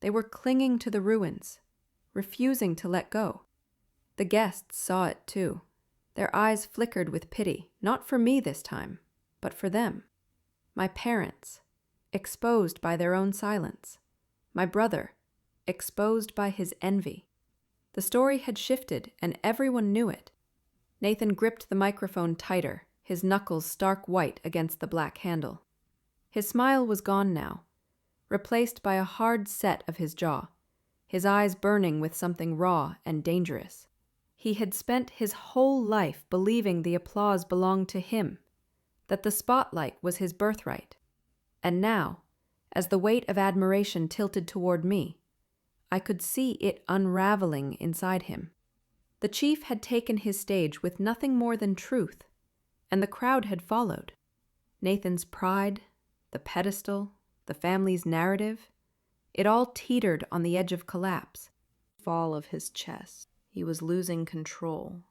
They were clinging to the ruins, refusing to let go. The guests saw it too. Their eyes flickered with pity, not for me this time, but for them. My parents, exposed by their own silence. My brother, exposed by his envy. The story had shifted, and everyone knew it. Nathan gripped the microphone tighter, his knuckles stark white against the black handle. His smile was gone now, replaced by a hard set of his jaw, his eyes burning with something raw and dangerous. He had spent his whole life believing the applause belonged to him, that the spotlight was his birthright. And now, as the weight of admiration tilted toward me, I could see it unraveling inside him. The chief had taken his stage with nothing more than truth, and the crowd had followed. Nathan's pride, the pedestal, the family's narrative, it all teetered on the edge of collapse. Fall of his chest. He was losing control,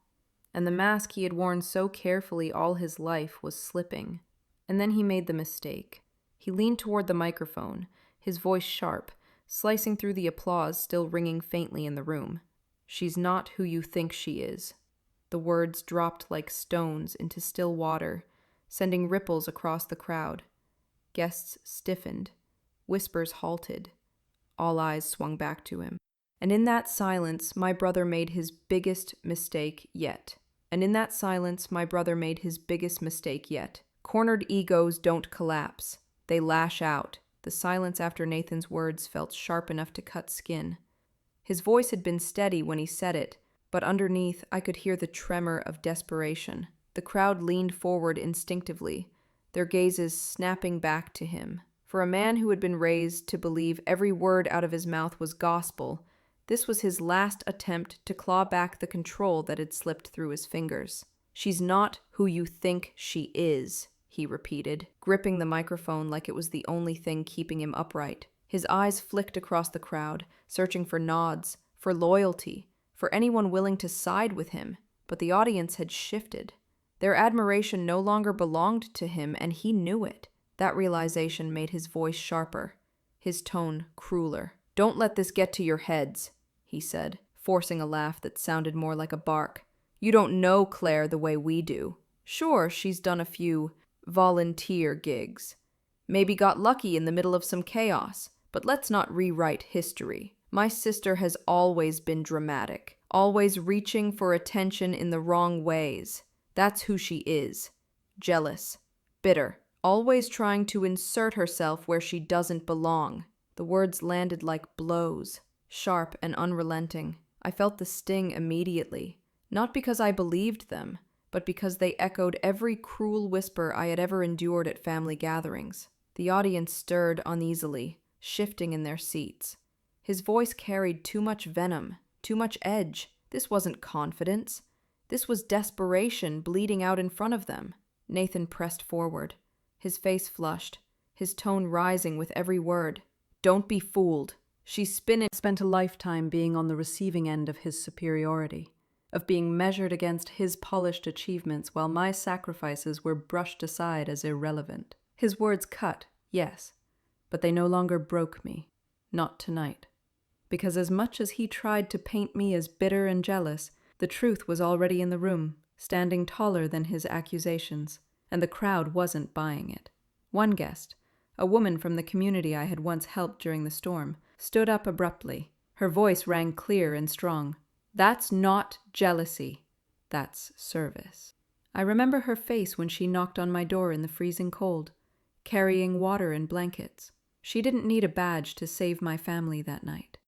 and the mask he had worn so carefully all his life was slipping. And then he made the mistake. He leaned toward the microphone, his voice sharp, slicing through the applause still ringing faintly in the room. "She's not who you think she is." The words dropped like stones into still water, sending ripples across the crowd. Guests stiffened. Whispers halted. All eyes swung back to him. And in that silence, my brother made his biggest mistake yet. Cornered egos don't collapse. They lash out. The silence after Nathan's words felt sharp enough to cut skin. His voice had been steady when he said it, but underneath I could hear the tremor of desperation. The crowd leaned forward instinctively, their gazes snapping back to him. For a man who had been raised to believe every word out of his mouth was gospel, this was his last attempt to claw back the control that had slipped through his fingers. "She's not who you think she is," he repeated, gripping the microphone like it was the only thing keeping him upright. His eyes flicked across the crowd, searching for nods, for loyalty, for anyone willing to side with him, but the audience had shifted. Their admiration no longer belonged to him, and he knew it. That realization made his voice sharper, his tone crueler. "Don't let this get to your heads," he said, forcing a laugh that sounded more like a bark. "You don't know Claire the way we do. Sure, she's done a few volunteer gigs. Maybe got lucky in the middle of some chaos, but let's not rewrite history. My sister has always been dramatic, always reaching for attention in the wrong ways. That's who she is. Jealous, bitter, always trying to insert herself where she doesn't belong." The words landed like blows, sharp and unrelenting. I felt the sting immediately, not because I believed them, but because they echoed every cruel whisper I had ever endured at family gatherings. The audience stirred uneasily, shifting in their seats. His voice carried too much venom, too much edge. This wasn't confidence. This was desperation bleeding out in front of them. Nathan pressed forward, his face flushed, his tone rising with every word. "Don't be fooled. She's spent a lifetime being on the receiving end of his superiority, of being measured against his polished achievements while my sacrifices were brushed aside as irrelevant." His words cut, yes, but they no longer broke me. Not tonight. Because as much as he tried to paint me as bitter and jealous, the truth was already in the room, standing taller than his accusations, and the crowd wasn't buying it. One guest, a woman from the community I had once helped during the storm, stood up abruptly. Her voice rang clear and strong. "That's not jealousy. That's service." I remember her face when she knocked on my door in the freezing cold, carrying water and blankets. She didn't need a badge to save my family that night.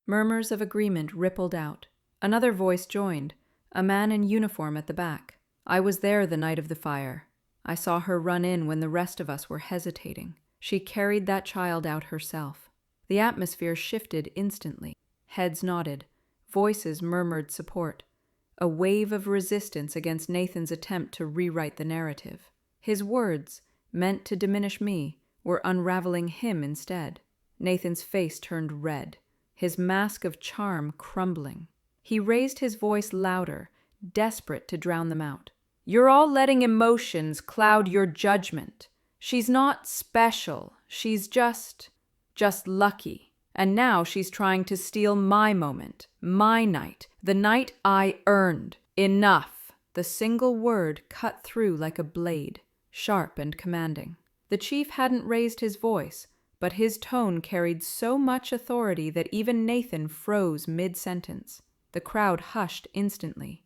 Murmurs of agreement rippled out. Another voice joined, a man in uniform at the back. "I was there the night of the fire. I saw her run in when the rest of us were hesitating. She carried that child out herself." The atmosphere shifted instantly. Heads nodded. Voices murmured support. A wave of resistance against Nathan's attempt to rewrite the narrative. His words, meant to diminish me, were unraveling him instead. Nathan's face turned red, his mask of charm crumbling. He raised his voice louder, desperate to drown them out. "You're all letting emotions cloud your judgment. She's not special. She's just lucky. And now she's trying to steal my moment, my night, the night I earned. Enough." The single word cut through like a blade, sharp and commanding. The chief hadn't raised his voice, but his tone carried so much authority that even Nathan froze mid-sentence. The crowd hushed instantly,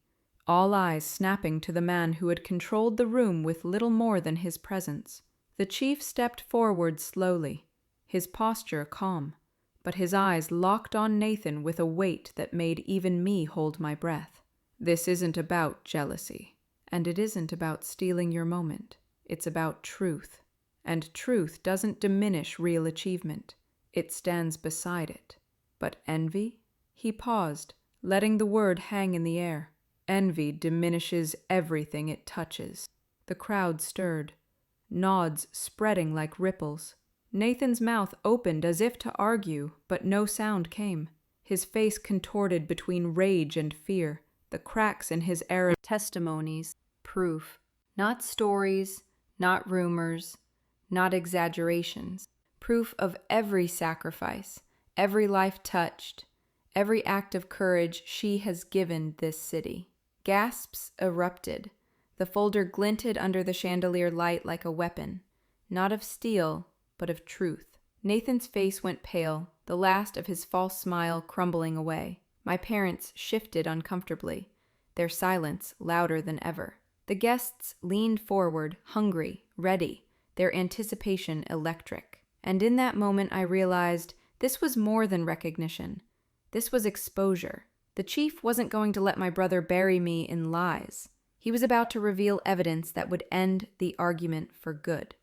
all eyes snapping to the man who had controlled the room with little more than his presence. The chief stepped forward slowly, his posture calm, but his eyes locked on Nathan with a weight that made even me hold my breath. "This isn't about jealousy, and it isn't about stealing your moment. It's about truth, and truth doesn't diminish real achievement. It stands beside it. But envy?" He paused, letting the word hang in the air. "Envy diminishes everything it touches." The crowd stirred, nods spreading like ripples. Nathan's mouth opened as if to argue, but no sound came. His face contorted between rage and fear, the cracks in his testimonies, proof. Not stories, not rumors, not exaggerations. Proof of every sacrifice, every life touched, every act of courage she has given this city. Gasps erupted. The folder glinted under the chandelier light like a weapon, not of steel, but of truth. Nathan's face went pale, the last of his false smile crumbling away. My parents shifted uncomfortably, their silence louder than ever. The guests leaned forward, hungry, ready, their anticipation electric. And in that moment I realized this was more than recognition. This was exposure. The chief wasn't going to let my brother bury me in lies. He was about to reveal evidence that would end the argument for good.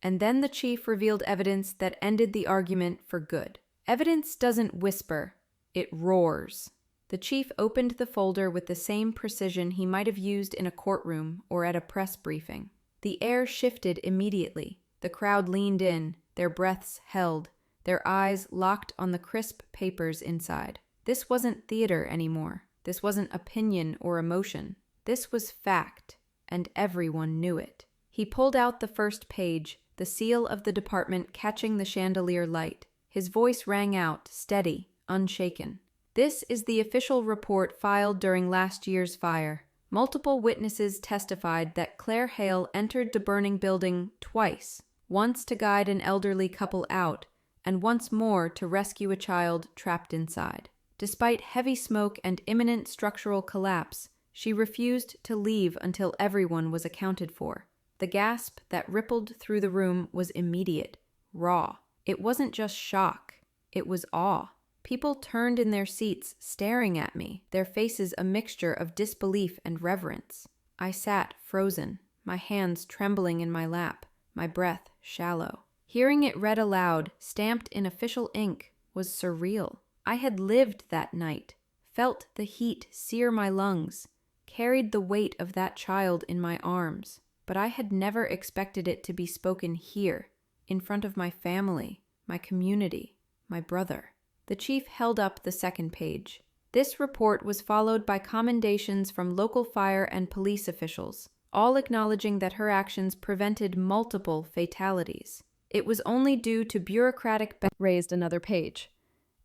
And then the chief revealed evidence that ended the argument for good. Evidence doesn't whisper, it roars. The chief opened the folder with the same precision he might have used in a courtroom or at a press briefing. The air shifted immediately. The crowd leaned in, their breaths held, their eyes locked on the crisp papers inside. This wasn't theater anymore. This wasn't opinion or emotion. This was fact, and everyone knew it. He pulled out the first page, the seal of the department catching the chandelier light. His voice rang out, steady, unshaken. This is the official report filed during last year's fire. Multiple witnesses testified that Claire Hale entered the burning building twice, once to guide an elderly couple out, and once more to rescue a child trapped inside. Despite heavy smoke and imminent structural collapse, she refused to leave until everyone was accounted for. The gasp that rippled through the room was immediate, raw. It wasn't just shock, it was awe. People turned in their seats, staring at me, their faces a mixture of disbelief and reverence. I sat frozen, my hands trembling in my lap, my breath shallow. Hearing it read aloud, stamped in official ink, was surreal. I had lived that night, felt the heat sear my lungs, carried the weight of that child in my arms, but I had never expected it to be spoken here, in front of my family, my community, my brother. The chief held up the second page. This report was followed by commendations from local fire and police officials, all acknowledging that her actions prevented multiple fatalities. It was only due to bureaucratic raised another page.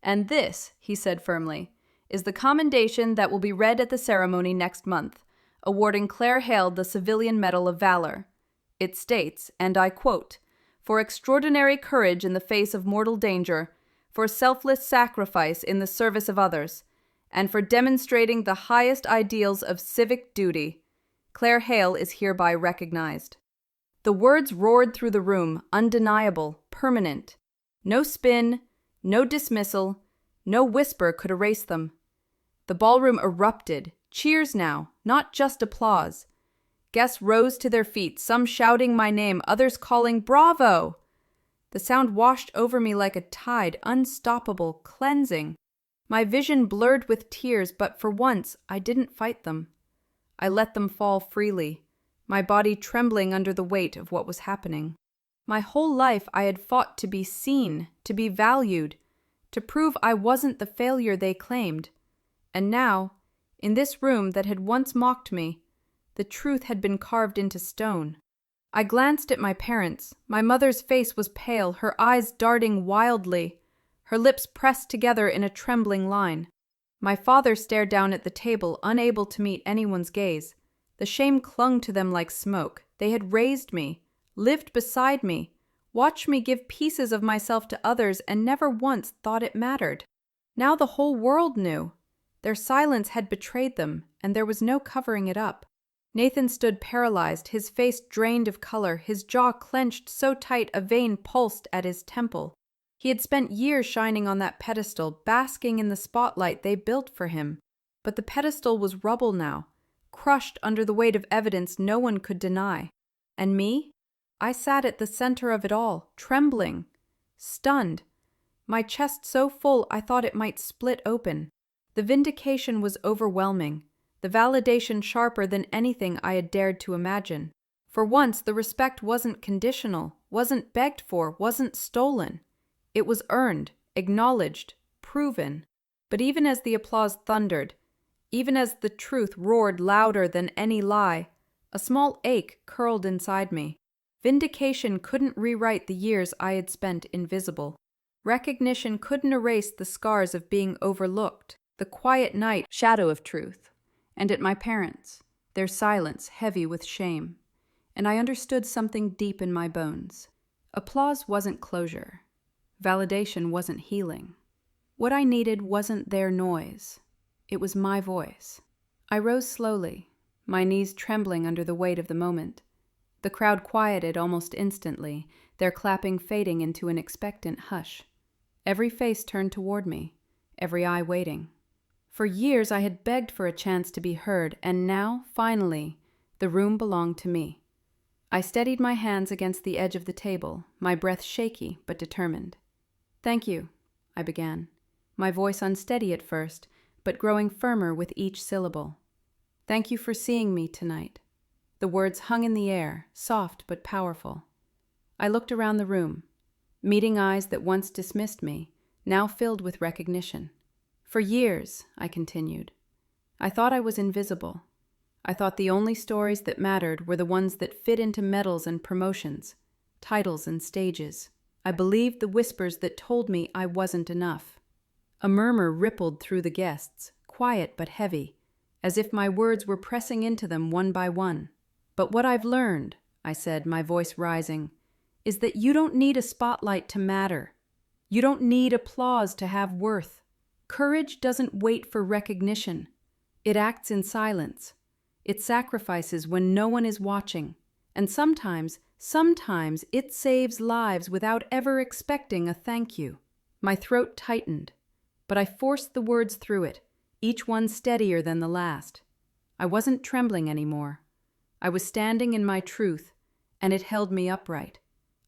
And this, he said firmly, is the commendation that will be read at the ceremony next month, awarding Claire Hale the Civilian Medal of Valor. It states, and I quote, "For extraordinary courage in the face of mortal danger, for selfless sacrifice in the service of others, and for demonstrating the highest ideals of civic duty, Claire Hale is hereby recognized." The words roared through the room, undeniable, permanent. No spin, no dismissal, no whisper could erase them. The ballroom erupted. Cheers now, not just applause. Guests rose to their feet, some shouting my name, others calling "Bravo!" The sound washed over me like a tide, unstoppable, cleansing. My vision blurred with tears, but for once I didn't fight them. I let them fall freely, my body trembling under the weight of what was happening. My whole life I had fought to be seen, to be valued, to prove I wasn't the failure they claimed. And now, in this room that had once mocked me, the truth had been carved into stone. I glanced at my parents. My mother's face was pale, her eyes darting wildly, her lips pressed together in a trembling line. My father stared down at the table, unable to meet anyone's gaze. The shame clung to them like smoke. They had raised me, lived beside me, watched me give pieces of myself to others, and never once thought it mattered. Now the whole world knew. Their silence had betrayed them, and there was no covering it up. Nathan stood paralyzed, his face drained of color, his jaw clenched so tight a vein pulsed at his temple. He had spent years shining on that pedestal, basking in the spotlight they built for him. But the pedestal was rubble now, crushed under the weight of evidence no one could deny. And me? I sat at the center of it all, trembling, stunned, my chest so full I thought it might split open. The vindication was overwhelming, the validation sharper than anything I had dared to imagine. For once, the respect wasn't conditional, wasn't begged for, wasn't stolen. It was earned, acknowledged, proven. But even as the applause thundered, even as the truth roared louder than any lie, a small ache curled inside me. Vindication couldn't rewrite the years I had spent invisible. Recognition couldn't erase the scars of being overlooked, the quiet night shadow of truth, and at my parents, their silence heavy with shame. And I understood something deep in my bones. Applause wasn't closure. Validation wasn't healing. What I needed wasn't their noise. It was my voice. I rose slowly, my knees trembling under the weight of the moment. The crowd quieted almost instantly, their clapping fading into an expectant hush. Every face turned toward me, every eye waiting. For years I had begged for a chance to be heard, and now, finally, the room belonged to me. I steadied my hands against the edge of the table, my breath shaky but determined. "Thank you," I began, my voice unsteady at first, but growing firmer with each syllable. "Thank you for seeing me tonight." The words hung in the air, soft but powerful. I looked around the room, meeting eyes that once dismissed me, now filled with recognition. "For years," I continued, "I thought I was invisible. I thought the only stories that mattered were the ones that fit into medals and promotions, titles and stages. I believed the whispers that told me I wasn't enough." A murmur rippled through the guests, quiet but heavy, as if my words were pressing into them one by one. "But what I've learned," I said, my voice rising, "is that you don't need a spotlight to matter. You don't need applause to have worth. Courage doesn't wait for recognition. It acts in silence. It sacrifices when no one is watching. And sometimes it saves lives without ever expecting a thank you." My throat tightened, but I forced the words through it, each one steadier than the last. I wasn't trembling anymore. I was standing in my truth, and it held me upright.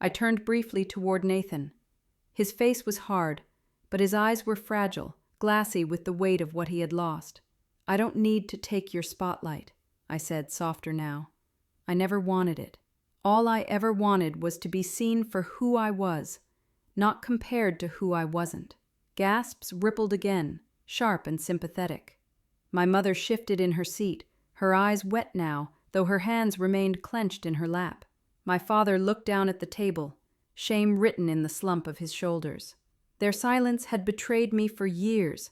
I turned briefly toward Nathan. His face was hard, but his eyes were fragile, glassy with the weight of what he had lost. "I don't need to take your spotlight," I said, softer now. "I never wanted it. All I ever wanted was to be seen for who I was, not compared to who I wasn't." Gasps rippled again, sharp and sympathetic. My mother shifted in her seat, her eyes wet now, though her hands remained clenched in her lap. My father looked down at the table, shame written in the slump of his shoulders. Their silence had betrayed me for years,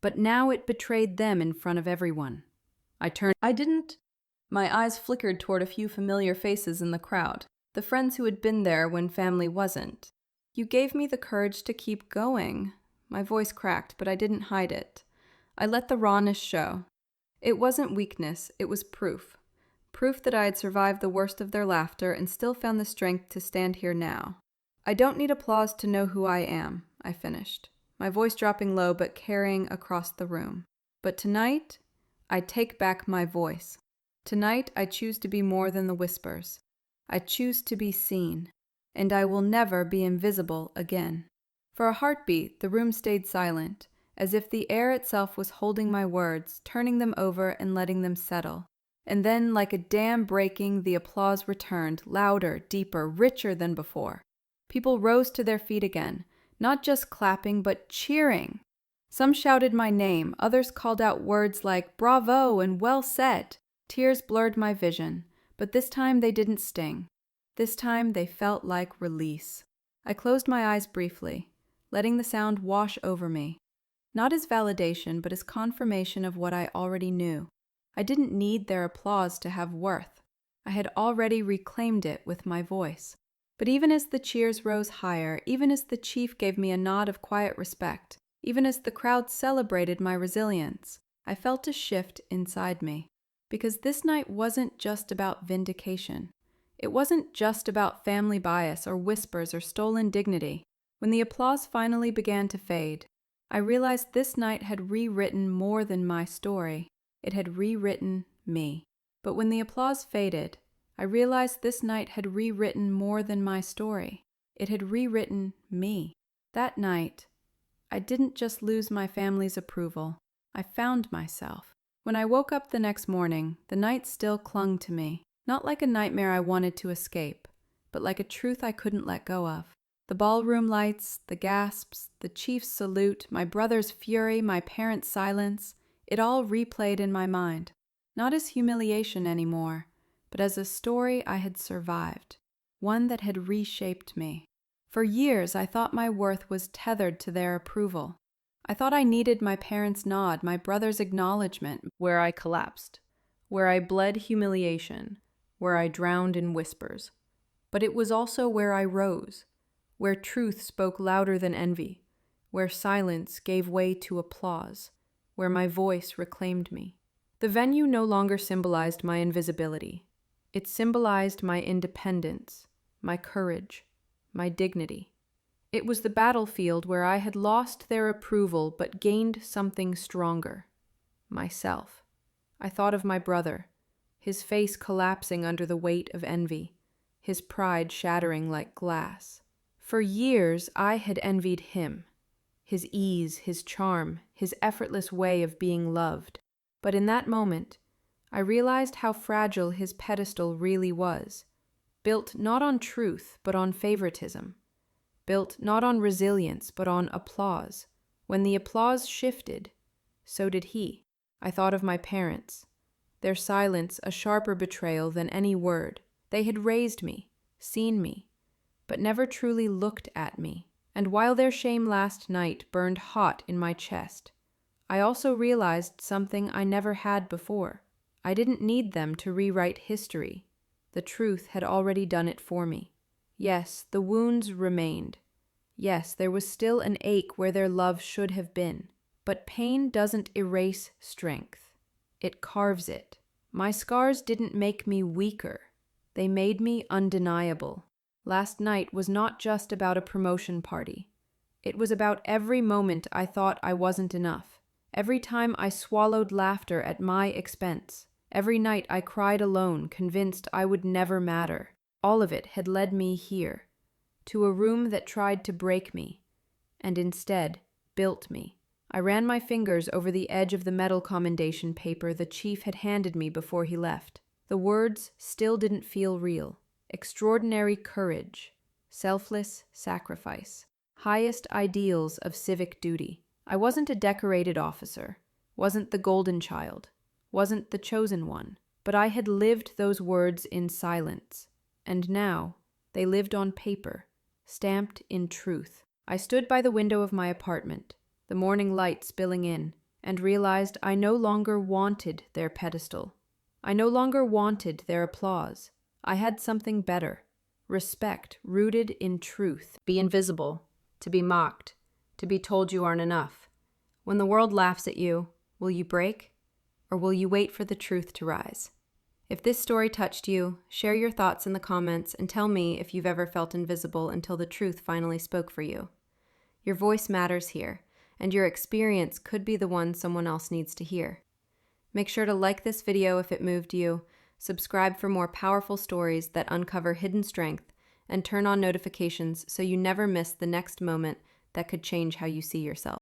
but now it betrayed them in front of everyone. I didn't. My eyes flickered toward a few familiar faces in the crowd, the friends who had been there when family wasn't. "You gave me the courage to keep going." My voice cracked, but I didn't hide it. I let the rawness show. It wasn't weakness, it was proof. Proof that I had survived the worst of their laughter and still found the strength to stand here now. "I don't need applause to know who I am," I finished, my voice dropping low but carrying across the room. "But tonight, I take back my voice. Tonight, I choose to be more than the whispers. I choose to be seen, and I will never be invisible again." For a heartbeat, the room stayed silent, as if the air itself was holding my words, turning them over and letting them settle. And then, like a dam breaking, the applause returned, louder, deeper, richer than before. People rose to their feet again, not just clapping, but cheering. Some shouted my name, others called out words like "bravo" and "well said." Tears blurred my vision, but this time they didn't sting. This time they felt like release. I closed my eyes briefly, letting the sound wash over me. Not as validation, but as confirmation of what I already knew. I didn't need their applause to have worth. I had already reclaimed it with my voice. But even as the cheers rose higher, even as the chief gave me a nod of quiet respect, even as the crowd celebrated my resilience, I felt a shift inside me. Because this night wasn't just about vindication. It wasn't just about family bias or whispers or stolen dignity. When the applause finally began to fade, I realized this night had rewritten more than my story. It had rewritten me. But when the applause faded, I realized this night had rewritten more than my story. It had rewritten me. That night, I didn't just lose my family's approval. I found myself. When I woke up the next morning, the night still clung to me. Not like a nightmare I wanted to escape, but like a truth I couldn't let go of. The ballroom lights, the gasps, the chief's salute, my brother's fury, my parents' silence, it all replayed in my mind. Not as humiliation anymore, but as a story I had survived. one that had reshaped me. For years, I thought my worth was tethered to their approval. I thought I needed my parents' nod, my brother's acknowledgement, Where I collapsed, where I bled humiliation, where I drowned in whispers. But it was also where I rose, where truth spoke louder than envy, where silence gave way to applause, where my voice reclaimed me. The venue no longer symbolized my invisibility. It symbolized my independence, my courage, my dignity. It was the battlefield where I had lost their approval but gained something stronger, myself. I thought of my brother, his face collapsing under the weight of envy, his pride shattering like glass. For years, I had envied him, his ease, his charm, his effortless way of being loved. But in that moment, I realized how fragile his pedestal really was, built not on truth, but on favoritism, built not on resilience, but on applause. When the applause shifted, so did he. I thought of my parents, their silence a sharper betrayal than any word. They had raised me, seen me, but never truly looked at me. And while their shame last night burned hot in my chest, I also realized something I never had before. I didn't need them to rewrite history. The truth had already done it for me. Yes, the wounds remained. Yes, there was still an ache where their love should have been. But pain doesn't erase strength. It carves it. My scars didn't make me weaker. They made me undeniable. Last night was not just about a promotion party. It was about every moment I thought I wasn't enough. Every time I swallowed laughter at my expense. Every night I cried alone, convinced I would never matter. All of it had led me here, to a room that tried to break me, and instead built me. I ran my fingers over the edge of the metal commendation paper the chief had handed me before he left. The words still didn't feel real. Extraordinary courage, selfless sacrifice, highest ideals of civic duty. I wasn't a decorated officer, wasn't the golden child, wasn't the chosen one, but I had lived those words in silence, and now they lived on paper, stamped in truth. I stood by the window of my apartment, the morning light spilling in, and realized I no longer wanted their pedestal. I no longer wanted their applause. I had something better, respect rooted in truth. Be invisible, to be mocked, to be told you aren't enough. When the world laughs at you, will you break, or will you wait for the truth to rise? If this story touched you, share your thoughts in the comments and tell me if you've ever felt invisible until the truth finally spoke for you. Your voice matters here, and your experience could be the one someone else needs to hear. Make sure to like this video if it moved you, subscribe for more powerful stories that uncover hidden strength, and turn on notifications so you never miss the next moment that could change how you see yourself.